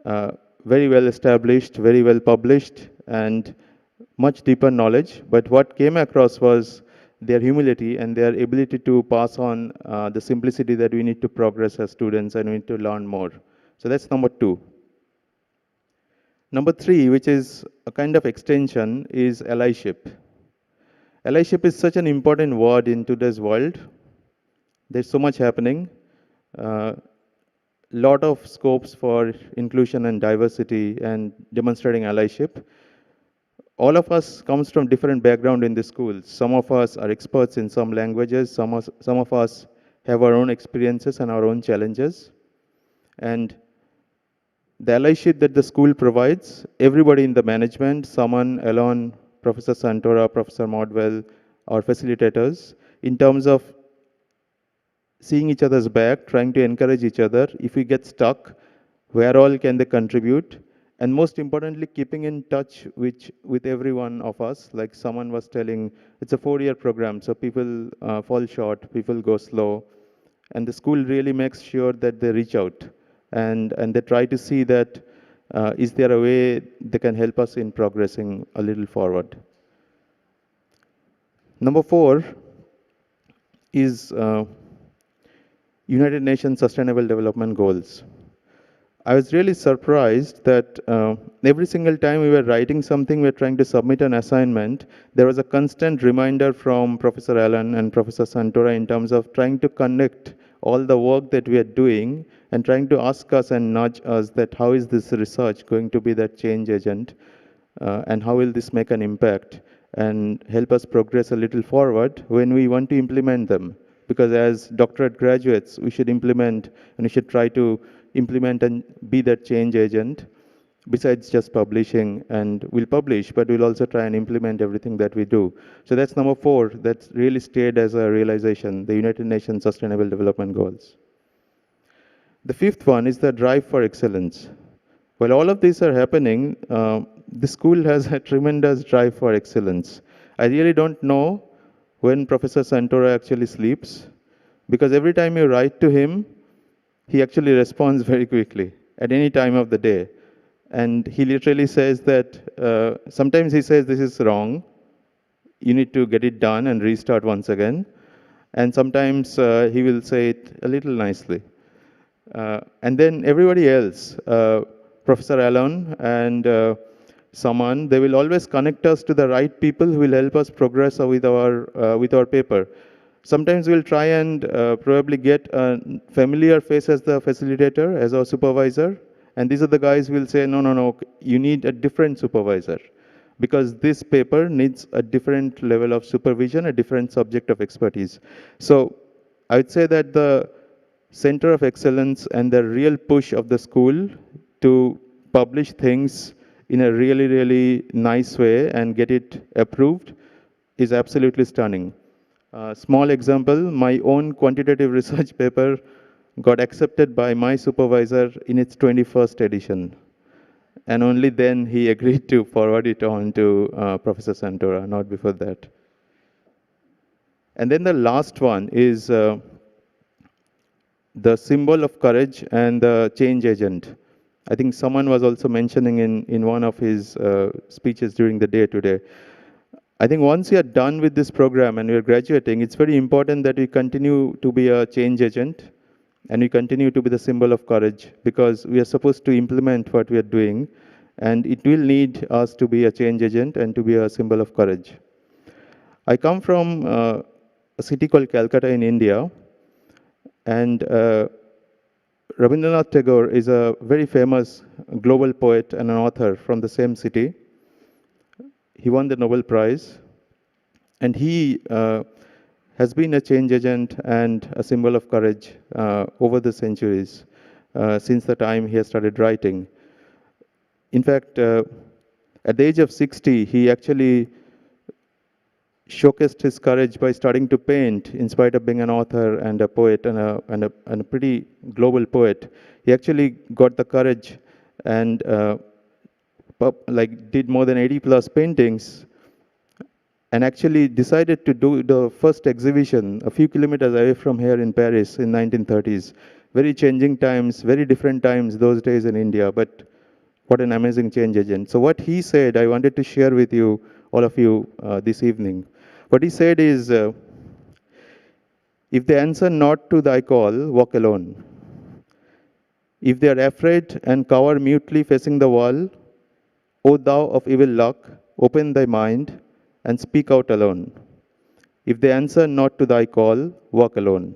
very well established, very well published, and much deeper knowledge. But what came across was their humility and their ability to pass on the simplicity that we need to progress as students and we need to learn more. So that's number two. Number three, which is a kind of extension, is allyship. Allyship is such an important word in today's world. There's so much happening. Lot of scopes for inclusion and diversity and demonstrating allyship. All of us comes from different background in the schools. Some of us are experts in some languages. Some of us have our own experiences and our own challenges. And the allyship that the school provides, everybody in the management, Saman, Elon, Professor Santora, Professor Mordwell, our facilitators, in terms of seeing each other's back, trying to encourage each other. If we get stuck, where all can they contribute? And most importantly, keeping in touch with every one of us. Like someone was telling, it's a 4-year program, so people fall short, people go slow. And the school really makes sure that they reach out. And they try to see that, is there a way they can help us in progressing a little forward. Number 4 is United Nations Sustainable Development Goals. I was really surprised that every single time we were writing something, we were trying to submit an assignment, there was a constant reminder from Professor Allen and Professor Santora in terms of trying to connect all the work that we are doing and trying to ask us and nudge us that how is this research going to be that change agent, and how will this make an impact and help us progress a little forward when we want to implement them. Because as doctorate graduates, we should implement and we should try to implement and be that change agent besides just publishing. And we'll publish, but we'll also try and implement everything that we do. So that's number 4. That's really stayed as a realization, the United Nations Sustainable Development Goals. The 5th one is the drive for excellence. While all of these are happening, the school has a tremendous drive for excellence. I really don't know when Professor Santora actually sleeps, because every time you write to him, he actually responds very quickly at any time of the day. And he literally says that, sometimes he says this is wrong, you need to get it done and restart once again. And sometimes he will say it a little nicely. And then everybody else, Professor Alon and Saman, they will always connect us to the right people who will help us progress with our paper. Sometimes we'll try and probably get a familiar face as the facilitator, as our supervisor, and these are the guys who will say, no, no, no, you need a different supervisor, because this paper needs a different level of supervision, a different subject of expertise. So I would say that the center of excellence and the real push of the school to publish things in a really, really nice way and get it approved is absolutely stunning. Small example, my own quantitative research paper got accepted by my supervisor in its 21st edition. And only then he agreed to forward it on to Professor Santora, not before that. And then the last one is the symbol of courage and the change agent. I think someone was also mentioning in one of his speeches during the day today. I think once you are done with this program and you are graduating, it's very important that we continue to be a change agent and we continue to be the symbol of courage, because we are supposed to implement what we are doing, and it will need us to be a change agent and to be a symbol of courage. I come from a city called Calcutta in India, and Rabindranath Tagore is a very famous global poet and an author from the same city. He won the Nobel Prize, and he has been a change agent and a symbol of courage over the centuries, since the time he has started writing. In fact, at the age of 60, he actually showcased his courage by starting to paint, in spite of being an author and a poet and a pretty global poet. He actually got the courage and did more than 80 plus paintings, and actually decided to do the first exhibition a few kilometers away from here in Paris in 1930s. Very changing times, very different times those days in India, but what an amazing change agent. So what he said, I wanted to share with you, all of you, this evening. What he said is, if they answer not to thy call, walk alone. If they are afraid and cower mutely facing the wall, O thou of evil luck, open thy mind and speak out alone. If they answer not to thy call, walk alone.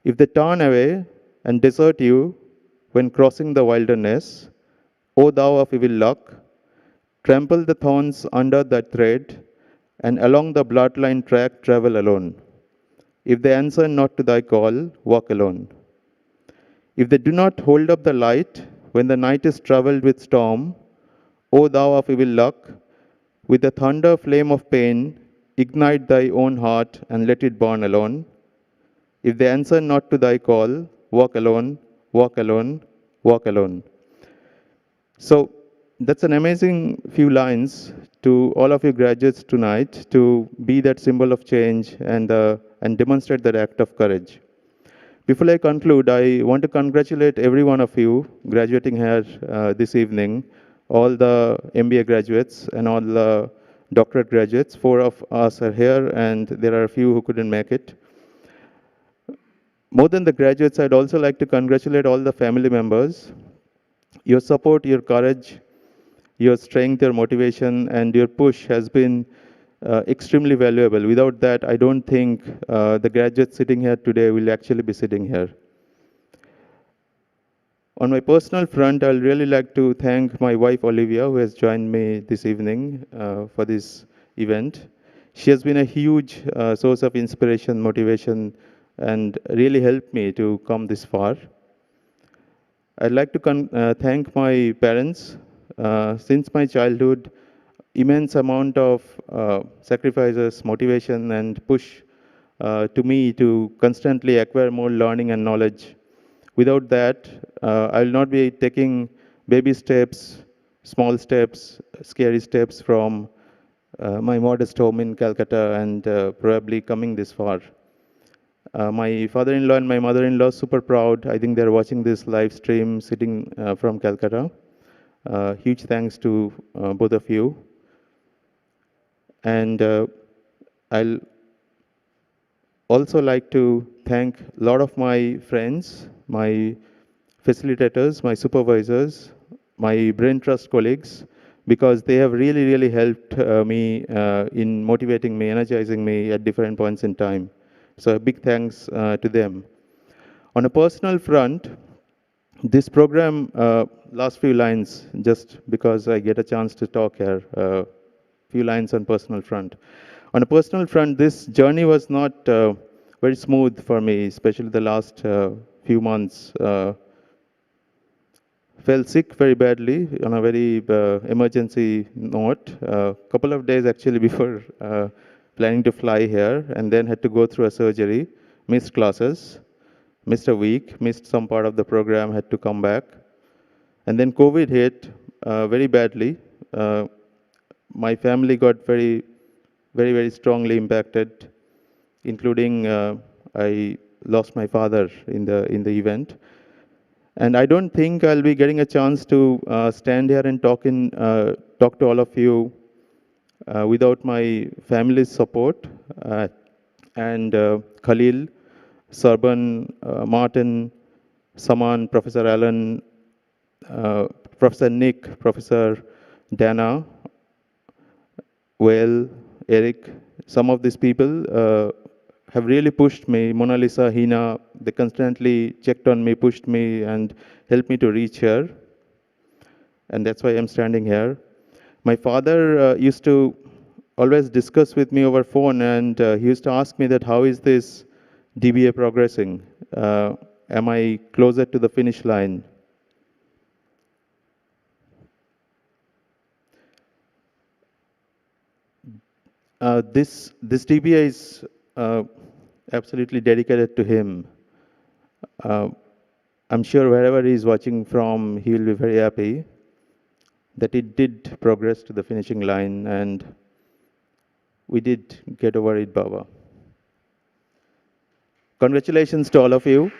If they turn away and desert you when crossing the wilderness, O thou of evil luck, trample the thorns under thy tread, and along the bloodline track travel alone. If they answer not to thy call, walk alone. If they do not hold up the light when the night is troubled with storm, O thou of evil luck, with the thunder flame of pain, ignite thy own heart and let it burn alone. If they answer not to thy call, walk alone, walk alone, walk alone. So that's an amazing few lines to all of you graduates tonight, to be that symbol of change and demonstrate that act of courage. Before I conclude, I want to congratulate every one of you graduating here this evening, all the MBA graduates and all the doctorate graduates. 4 of us are here, and there are a few who couldn't make it. More than the graduates, I'd also like to congratulate all the family members. Your support, your courage, your strength, your motivation, and your push has been extremely valuable. Without that, I don't think the graduates sitting here today will actually be sitting here. On my personal front, I'll really like to thank my wife, Olivia, who has joined me this evening for this event. She has been a huge source of inspiration, motivation, and really helped me to come this far. I'd like to thank my parents. Since my childhood, immense amount of sacrifices, motivation, and push to me to constantly acquire more learning and knowledge. Without that, I'll not be taking baby steps, small steps, scary steps from my modest home in Calcutta and probably coming this far. My father-in-law and my mother-in-law are super proud. I think they're watching this live stream sitting from Calcutta. Huge thanks to both of you. And I'll also like to thank a lot of my friends, my facilitators, my supervisors, my brain trust colleagues, because they have really, really helped me in motivating me, energizing me at different points in time. So a big thanks to them. On a personal front, this program, last few lines, just because I get a chance to talk here, few lines on personal front. On a personal front, this journey was not very smooth for me, especially the last few months. Fell sick very badly on a very emergency note. A couple of days actually before planning to fly here, and then had to go through a surgery, missed classes, missed a week, missed some part of the program, had to come back. And then COVID hit very badly. My family got very, very strongly impacted, including I lost my father in the event. And I don't think I'll be getting a chance to stand here and talk to all of you without my family's support and Khalil, Sarban, Martin, Saman, Professor Alan, Professor Nick, Professor Dana, Well, Eric. Some of these people have really pushed me. Mona Lisa, Hina, they constantly checked on me, pushed me, and helped me to reach here. And that's why I'm standing here. My father used to always discuss with me over phone, and he used to ask me that, how is this DBA progressing? Am I closer to the finish line? This DBA is absolutely dedicated to him. I'm sure wherever he's watching from, he will be very happy that it did progress to the finishing line, and we did get over it, Baba. Congratulations to all of you.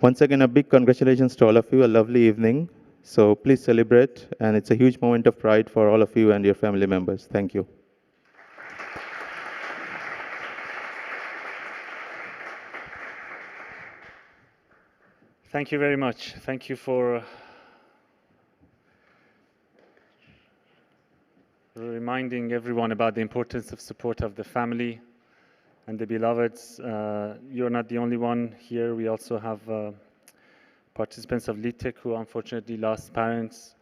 Once again, a big congratulations to all of you. A lovely evening. So please celebrate, and it's a huge moment of pride for all of you and your family members. Thank you. Thank you very much. Thank you for reminding everyone about the importance of support of the family and the beloveds. You're not the only one here. We also have participants of LeadTech who unfortunately lost parents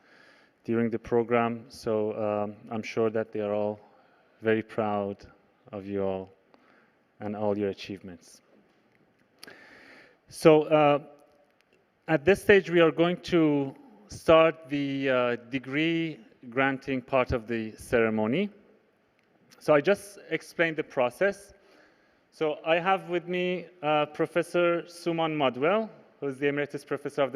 during the program. So I'm sure that they are all very proud of you all and all your achievements. So at this stage, we are going to start the degree granting part of the ceremony. So I just explained the process. So I have with me Professor Suman Madwell, who is the Emeritus Professor of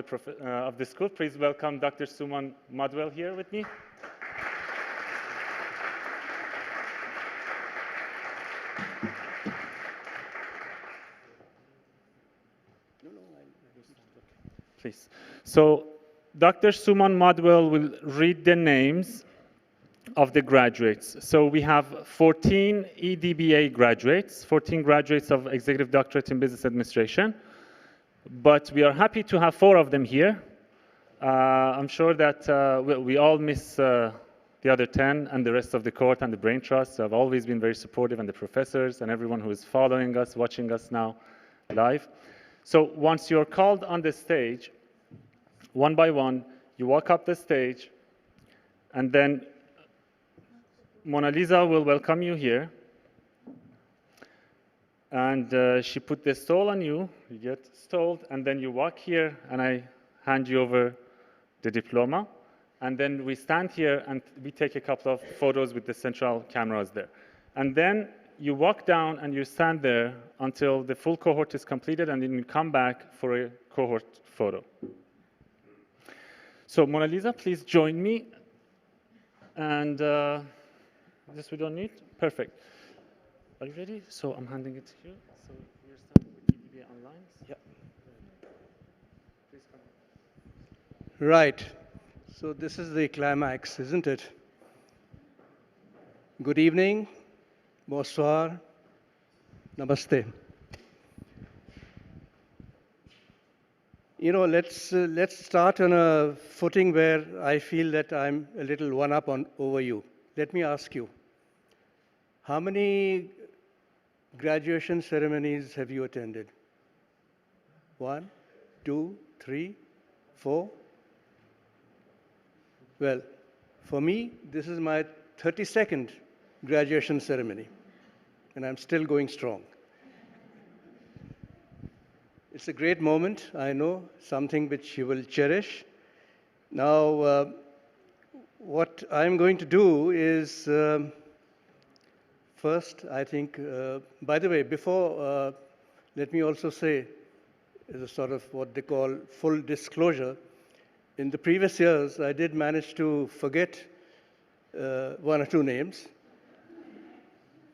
the school. Please welcome Dr. Suman Madwell here with me. Please. So Dr. Suman Madwell will read the names of the graduates. So we have 14 E-DBA graduates, 14 graduates of Executive Doctorate in Business Administration. But we are happy to have 4 of them here. I'm sure that we all miss the other 10 and the rest of the court and the Brain Trust have always been very supportive, and the professors and everyone who is following us, watching us now live. So once you're called on the stage, one by one, you walk up the stage, and then Mona Lisa will welcome you here. And she put the stole on you, you get stoled, and then you walk here, and I hand you over the diploma. And then we stand here, and we take a couple of photos with the central cameras there. And then you walk down, and you stand there until the full cohort is completed, and then you come back for a cohort photo. So Mona Lisa, please join me. And this we don't need? Perfect. Are you ready? So I'm handing it to you. So you're starting with E-DBA online. Yeah. Please come. Right. So this is the climax, isn't it? Good evening. Bonsoir. Namaste. let's start on a footing where I feel that I'm a little one-up over you. Let me ask you, how many graduation ceremonies have you attended? 1, 2, 3, 4? Well, for me, this is my 32nd graduation ceremony, and I'm still going strong. It's a great moment, I know, something which you will cherish. Now, what I'm going to do is, first, I think, by the way, before, let me also say, as a sort of what they call full disclosure, in the previous years, I did manage to forget 1 or 2 names.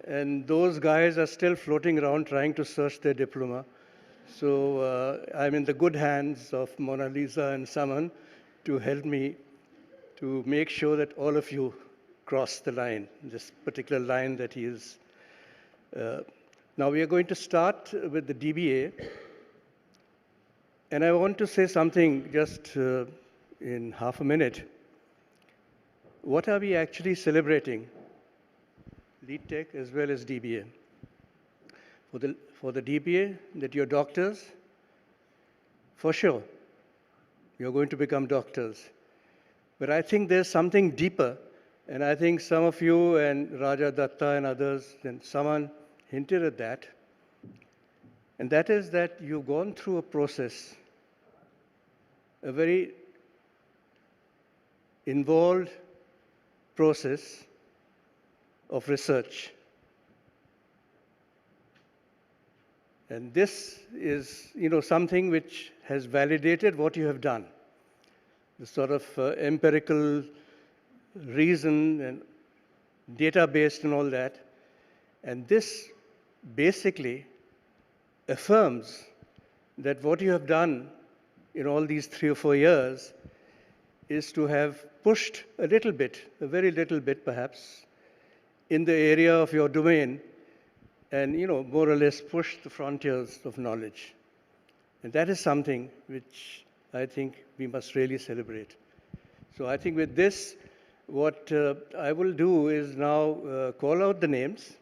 And those guys are still floating around trying to search their diploma. So I'm in the good hands of Mona Lisa and Saman to help me to make sure that all of you cross the line, this particular line that he is. Now we are going to start with the DBA. And I want to say something just in half a minute. What are we actually celebrating? LeadTech as well as DBA. For the DBA, that you're doctors, for sure, you're going to become doctors. But I think there's something deeper, and I think some of you and Raja Datta and others, and someone hinted at that, and that is that you've gone through a process, a very involved process of research. And this is, something which has validated what you have done. The sort of empirical reason and data-based and all that. And this basically affirms that what you have done in all these 3 or 4 years is to have pushed a little bit, a very little bit perhaps, in the area of your domain, and more or less push the frontiers of knowledge. And that is something which I think we must really celebrate. So I think with this, what I will do is now call out the names.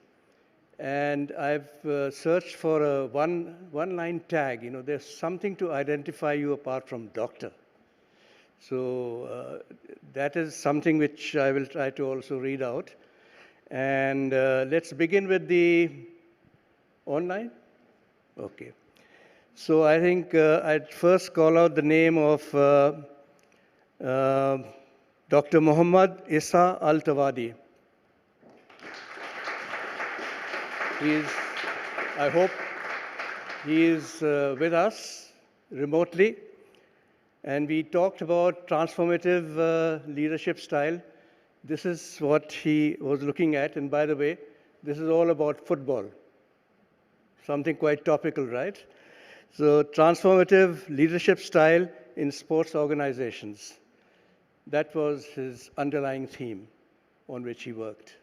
And I've searched for a one-line tag. There's something to identify you apart from doctor. So that is something which I will try to also read out. And let's begin with the online. Okay. So I think I'd first call out the name of Dr. Muhammad Isa Al-Tawadi. I hope he is with us remotely. And we talked about transformative leadership style. This is what he was looking at. And by the way, this is all about football. Something quite topical, right? So transformative leadership style in sports organizations. That was his underlying theme on which he worked.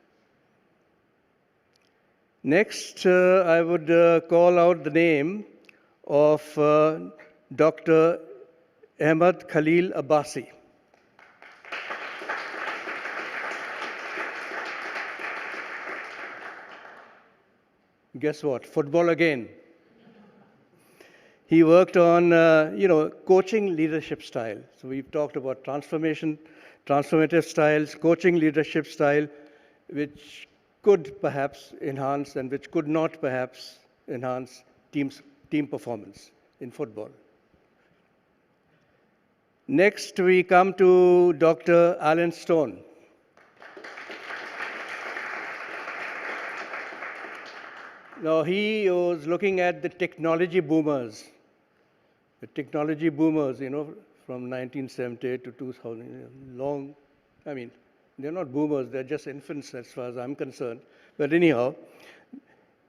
Next, I would call out the name of Dr. Ahmad Khalil Abbasi. Guess what? Football again. He worked on, coaching leadership style. So we've talked about transformative styles, coaching leadership style, which could perhaps enhance and which could not perhaps enhance team performance in football. Next, we come to Dr. Alan Stone. Now, he was looking at the technology boomers. The technology boomers, from 1978 to 2000, they're not boomers, they're just infants as far as I'm concerned. But anyhow,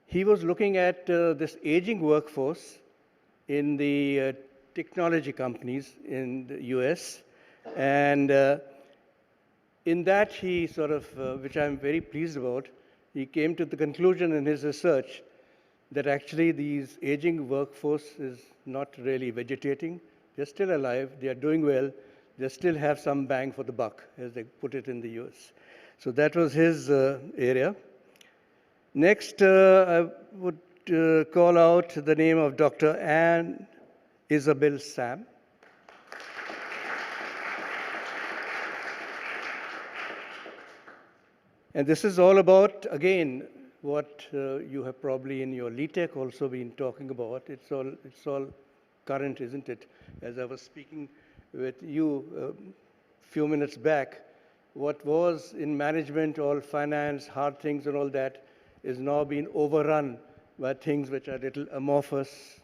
he was looking at this aging workforce in the technology companies in the US. And in that, he sort of, which I'm very pleased about, he came to the conclusion in his research that actually these aging workforce is not really vegetating, They're still alive, they are doing well, they still have some bang for the buck, as they put it in the US. So that was his area. Next, I would call out the name of Dr. Anne Isabel Sam. And this is all about, again, what you have probably in your LeadTech also been talking about. It's all current, isn't it? As I was speaking with you a few minutes back, what was in management, all finance, hard things and all that, is now being overrun by things which are a little amorphous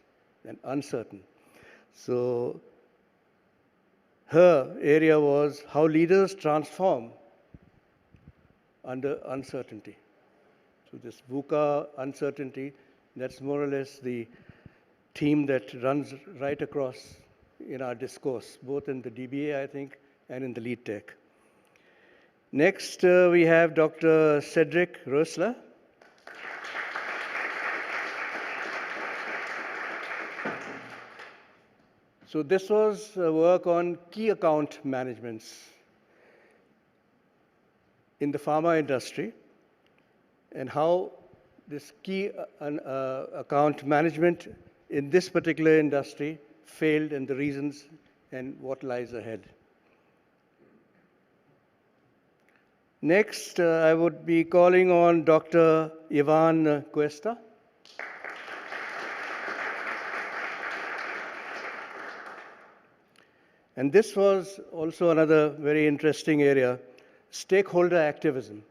and uncertain. So her area was how leaders transform under uncertainty. So this VUCA uncertainty, that's more or less the theme that runs right across in our discourse, both in the DBA, I think, and in the LeadTech. Next, we have Dr. Cedric Rösler. So this was work on key account managements in the pharma industry, and how this key account management in this particular industry failed, and the reasons and what lies ahead. Next, I would be calling on Dr. Ivan Cuesta. And this was also another very interesting area, stakeholder activism.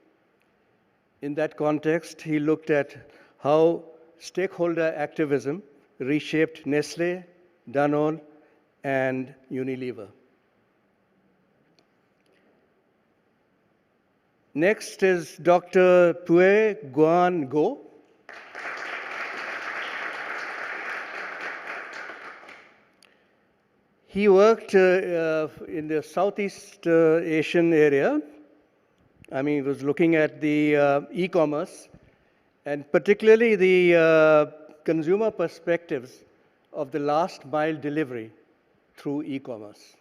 In that context, he looked at how stakeholder activism reshaped Nestlé, Danone, and Unilever. Next is Dr. Pue Guan Go. He worked in the Southeast Asian area. I mean, he was looking at the e-commerce, and particularly the consumer perspectives of the last mile delivery through e-commerce.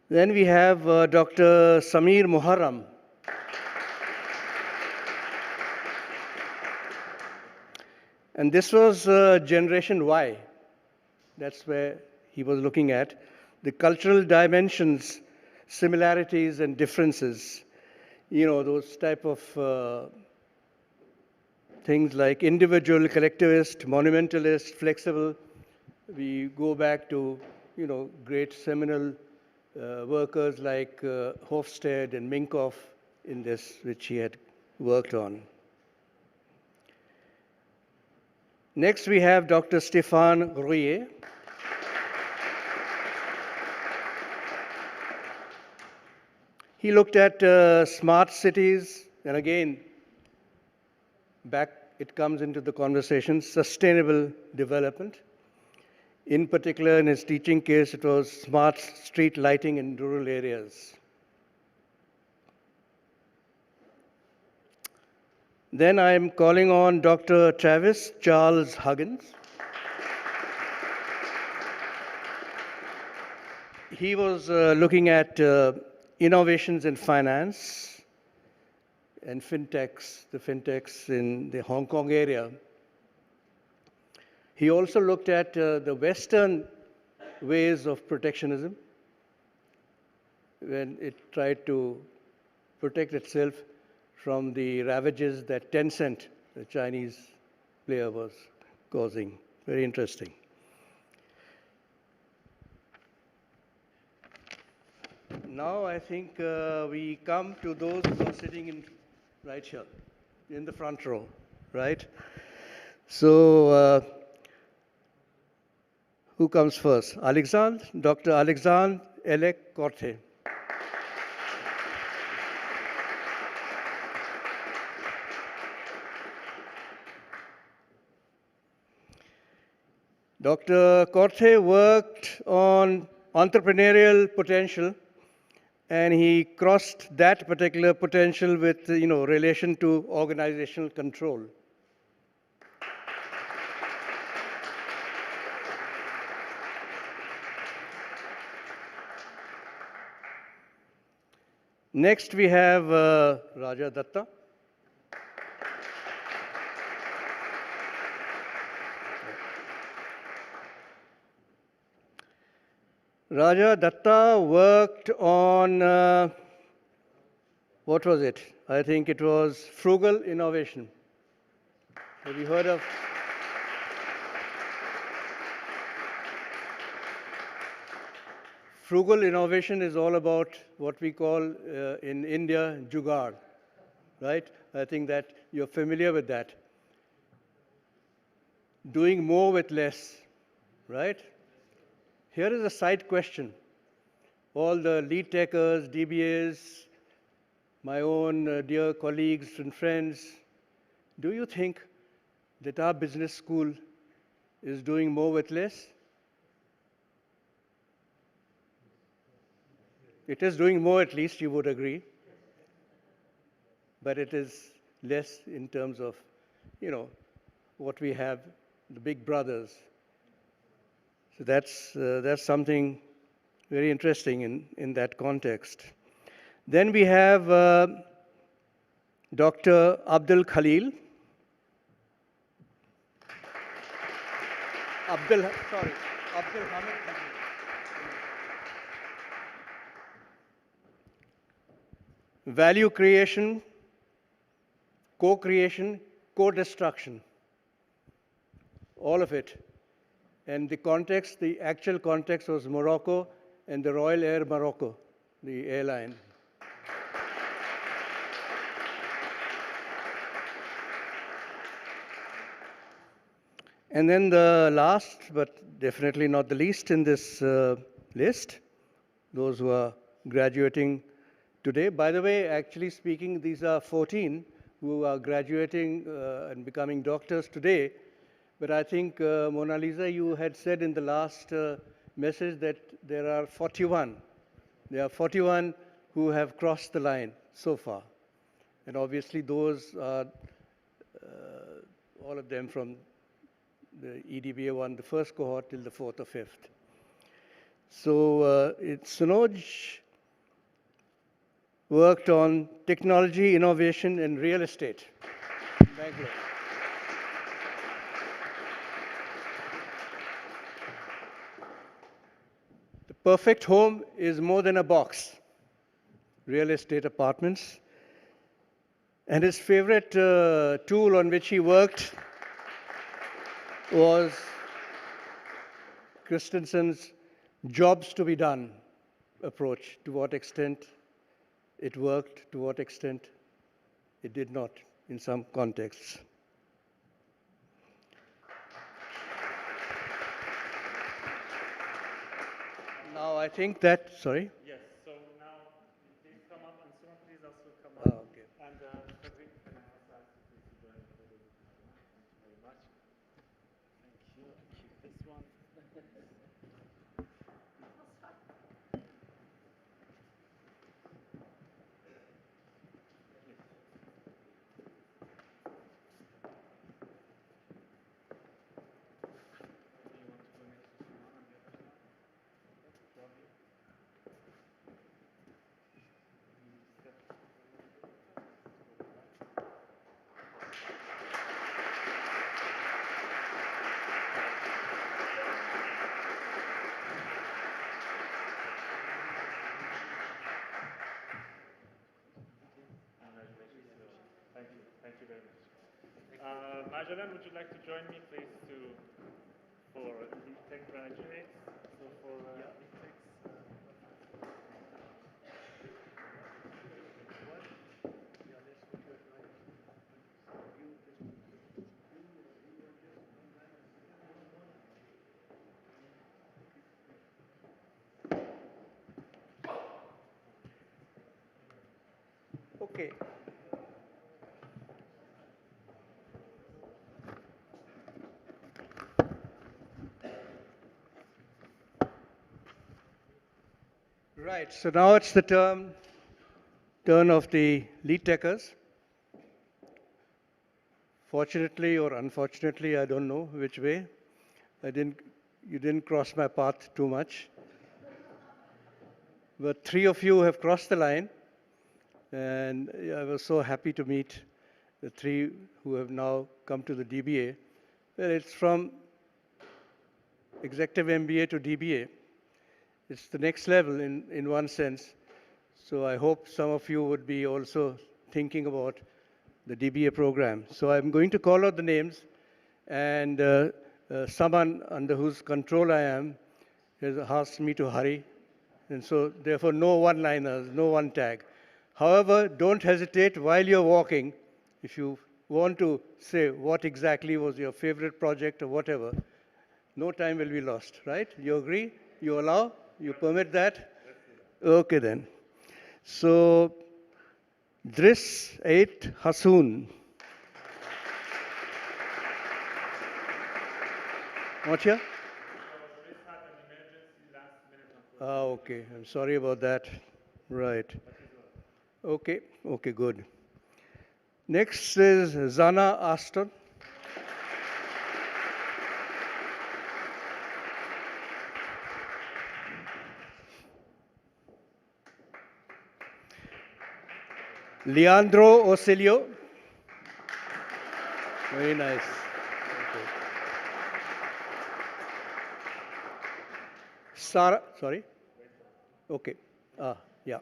Then we have Dr. Samir Muharram. And this was Generation Y. That's where he was looking at the cultural dimensions, similarities and differences. You know, those type of things like individual, collectivist, monumentalist, flexible. We go back to, you know, great seminal workers like Hofstede and Minkoff in this, which he had worked on. Next, we have Dr. Stéphane Rouillet. He looked at smart cities, and again, back it comes into the conversation, sustainable development. In particular, in his teaching case, it was smart street lighting in rural areas. Then I am calling on Dr. Travis Charles Huggins. He was looking at innovations in finance and fintechs, the fintechs in the Hong Kong area. He also looked at the Western ways of protectionism when it tried to protect itself from the ravages that Tencent, the Chinese player, was causing. Very interesting. Now I think we come to those who are sitting in right here, in the front row, right? So who comes first? Alexandre, Dr. Alexandre Elec Corte. Dr. Corte worked on entrepreneurial potential, and he crossed that particular potential with, you know, relation to organizational control. Next, we have Raja Datta. Raja Datta worked on, what was it? I think it was frugal innovation. Have you heard of? Frugal innovation is all about what we call in India, jugaad, right? I think that you're familiar with that. Doing more with less, right? Here is a side question. All the LeadTechers, DBAs, my own dear colleagues and friends, do you think that our business school is doing more with less? It is doing more, at least you would agree. But it is less in terms of, what we have, the big brothers. So that's something very interesting in that context. Then we have Dr. Abdul Hamid Khalil. Value creation, co-creation, co-destruction, all of it. And the actual context was Morocco and the Royal Air Morocco, the airline. And then the last, but definitely not the least in this list, those who are graduating today. By the way, actually speaking, these are 14 who are graduating and becoming doctors today. But I think, Mona Lisa, you had said in the last message that there are 41. There are 41 who have crossed the line so far. And obviously those are all of them from the E-DBA one, the first cohort till the fourth or fifth. So Sunoj worked on technology, innovation, and real estate in Bangalore. The perfect home is more than a box. Real estate apartments. And his favorite tool on which he worked was Christensen's jobs to be done approach. To what extent it worked, to what extent it did not in some contexts. Now I think that, sorry? Yes, so now please come up and soon please also come up. Oh, okay. And Frederick, can I also ask you please to join me for this? Thank you very much. Thank you. Keep this one. Thank you very much. Magellan, would you like to join me, please, for LeadTech graduates? So for Okay. Right, so now it's the turn of the LeadTechers. Fortunately or unfortunately, I don't know which way. You didn't cross my path too much. But 3 of you have crossed the line. And I was so happy to meet the three who have now come to the DBA. Well, it's from Executive MBA to DBA. It's the next level in one sense. So I hope some of you would be also thinking about the DBA program. So I'm going to call out the names, and someone under whose control I am has asked me to hurry. And so therefore no one-liners, no one tag. However, don't hesitate while you're walking. If you want to say what exactly was your favorite project or whatever, no time will be lost, right? You agree? You allow? You permit that? Okay then. So, Driss 8 Hassoun. Not here? Ah, okay. I'm sorry about that. Right. Okay. Okay, good. Next is Zana Aston. Leandro Ocelio. Very nice. Okay. Sarah, sorry? Okay. Ah, yeah.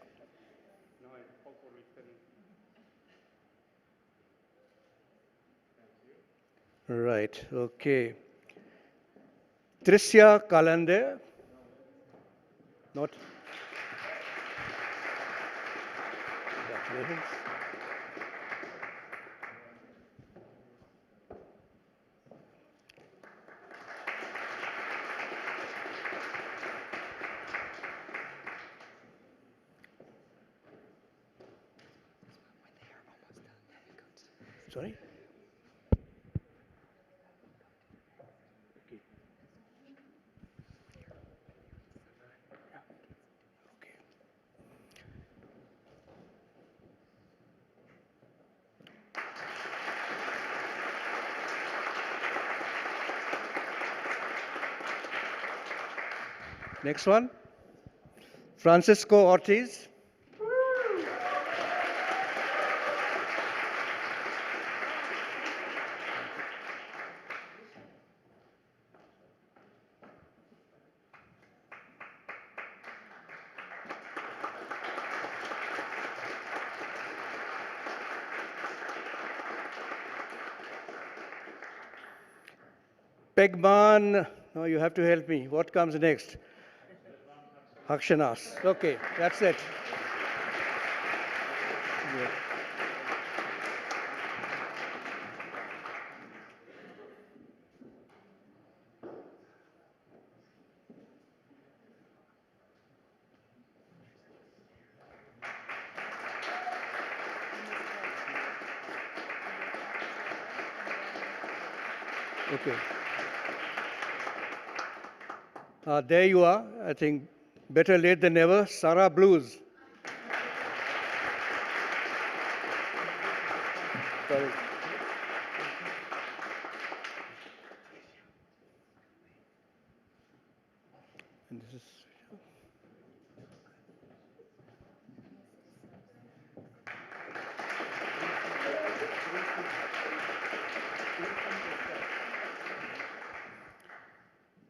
Right, okay. Tricia Kalande. Not. Congratulations. Sorry? Okay. Okay. Next one, Francisco Ortiz. Pegman, no, you have to help me. What comes next? Hakshanas. Okay, that's it. Yeah. Okay. There you are. I think better late than never. Sarah Blues. Sorry. And this is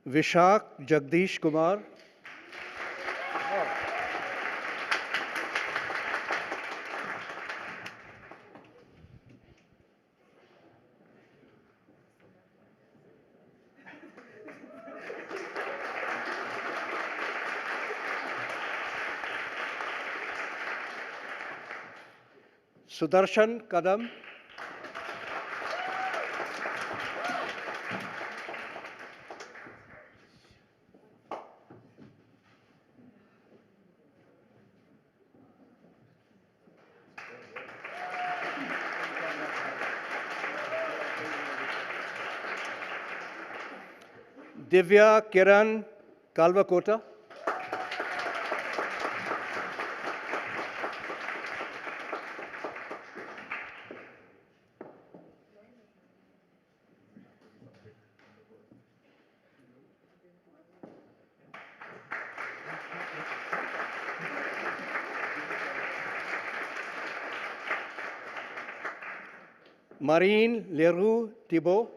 Vishak Jagdish Kumar. Sudarshan Kadam. Divya Kiran Kalvakota. Marine Leroux Thibault.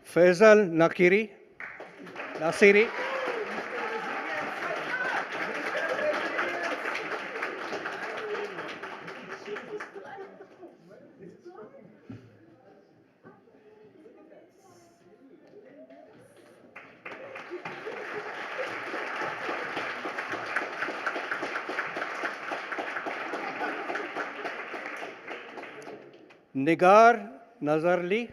Faisal Nasiri. Nigar Nazarli.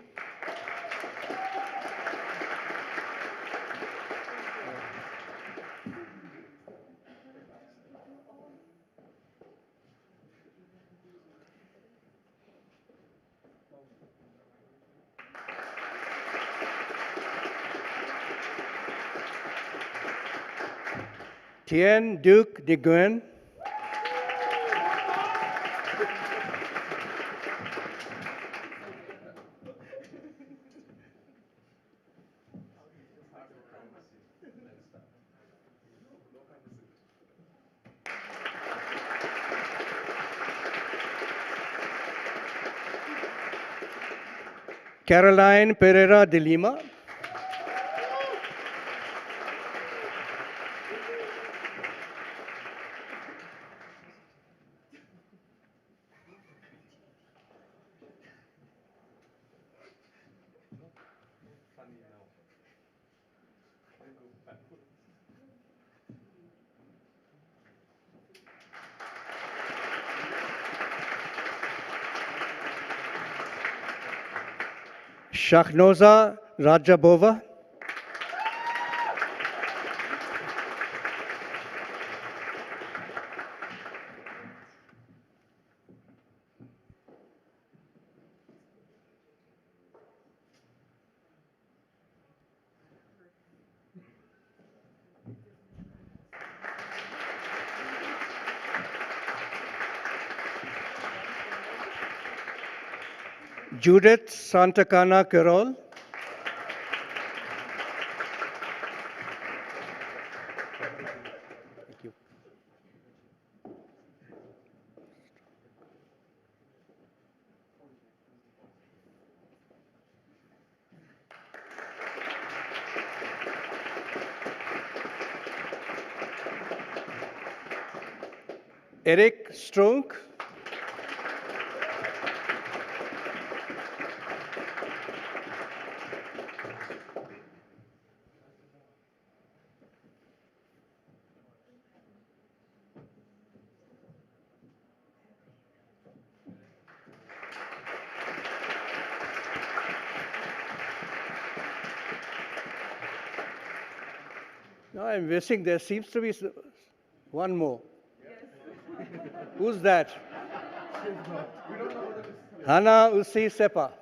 Tien Duc de Guen. Caroline Pereira de Lima. Shahnoza Rajabova. Judith Santacana Carol. Thank you. Eric Strunk. No, I'm guessing there seems to be one more. Who's that? Hana Usi Sepa.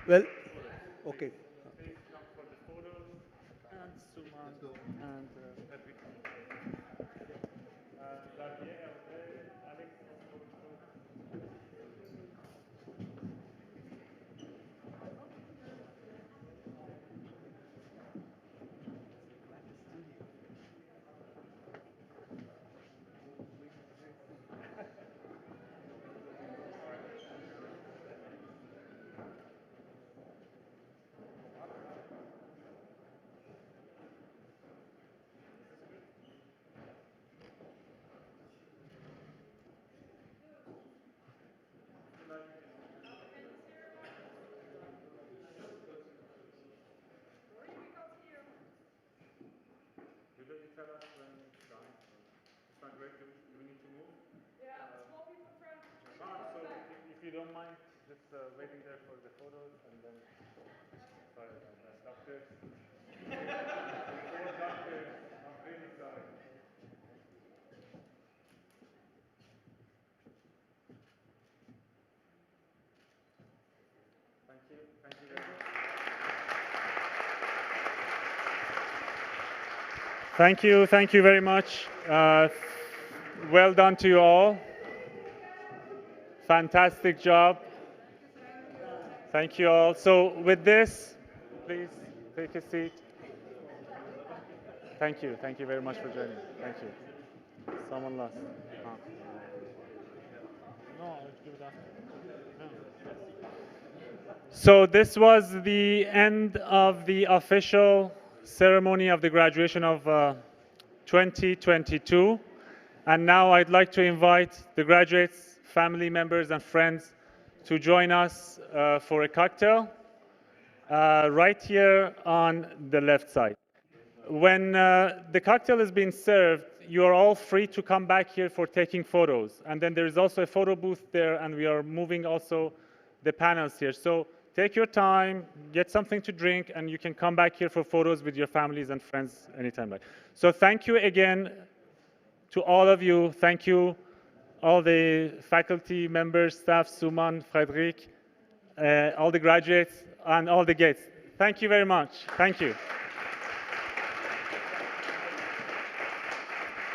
Well, okay. you don't mind just waiting there for the photos and then, sorry about that, doctors. Poor doctors, I'm really sorry. Thank you very much. Thank you very much. Well done to you all. Fantastic job. Thank you all. So with this, please take a seat. Thank you very much for joining. Thank you. Someone lost. No, I'll give it after. No. So this was the end of the official ceremony of the graduation of 2022. And now I'd like to invite the graduates, family members, and friends to join us for a cocktail right here on the left side. When the cocktail is being served, you are all free to come back here for taking photos. And then there is also a photo booth there, and we are moving also the panels here. So take your time, get something to drink, and you can come back here for photos with your families and friends anytime. So thank you again to all of you. Thank you, all the faculty members, staff, Suman, Frederic, all the graduates, and all the guests. Thank you very much. Thank you.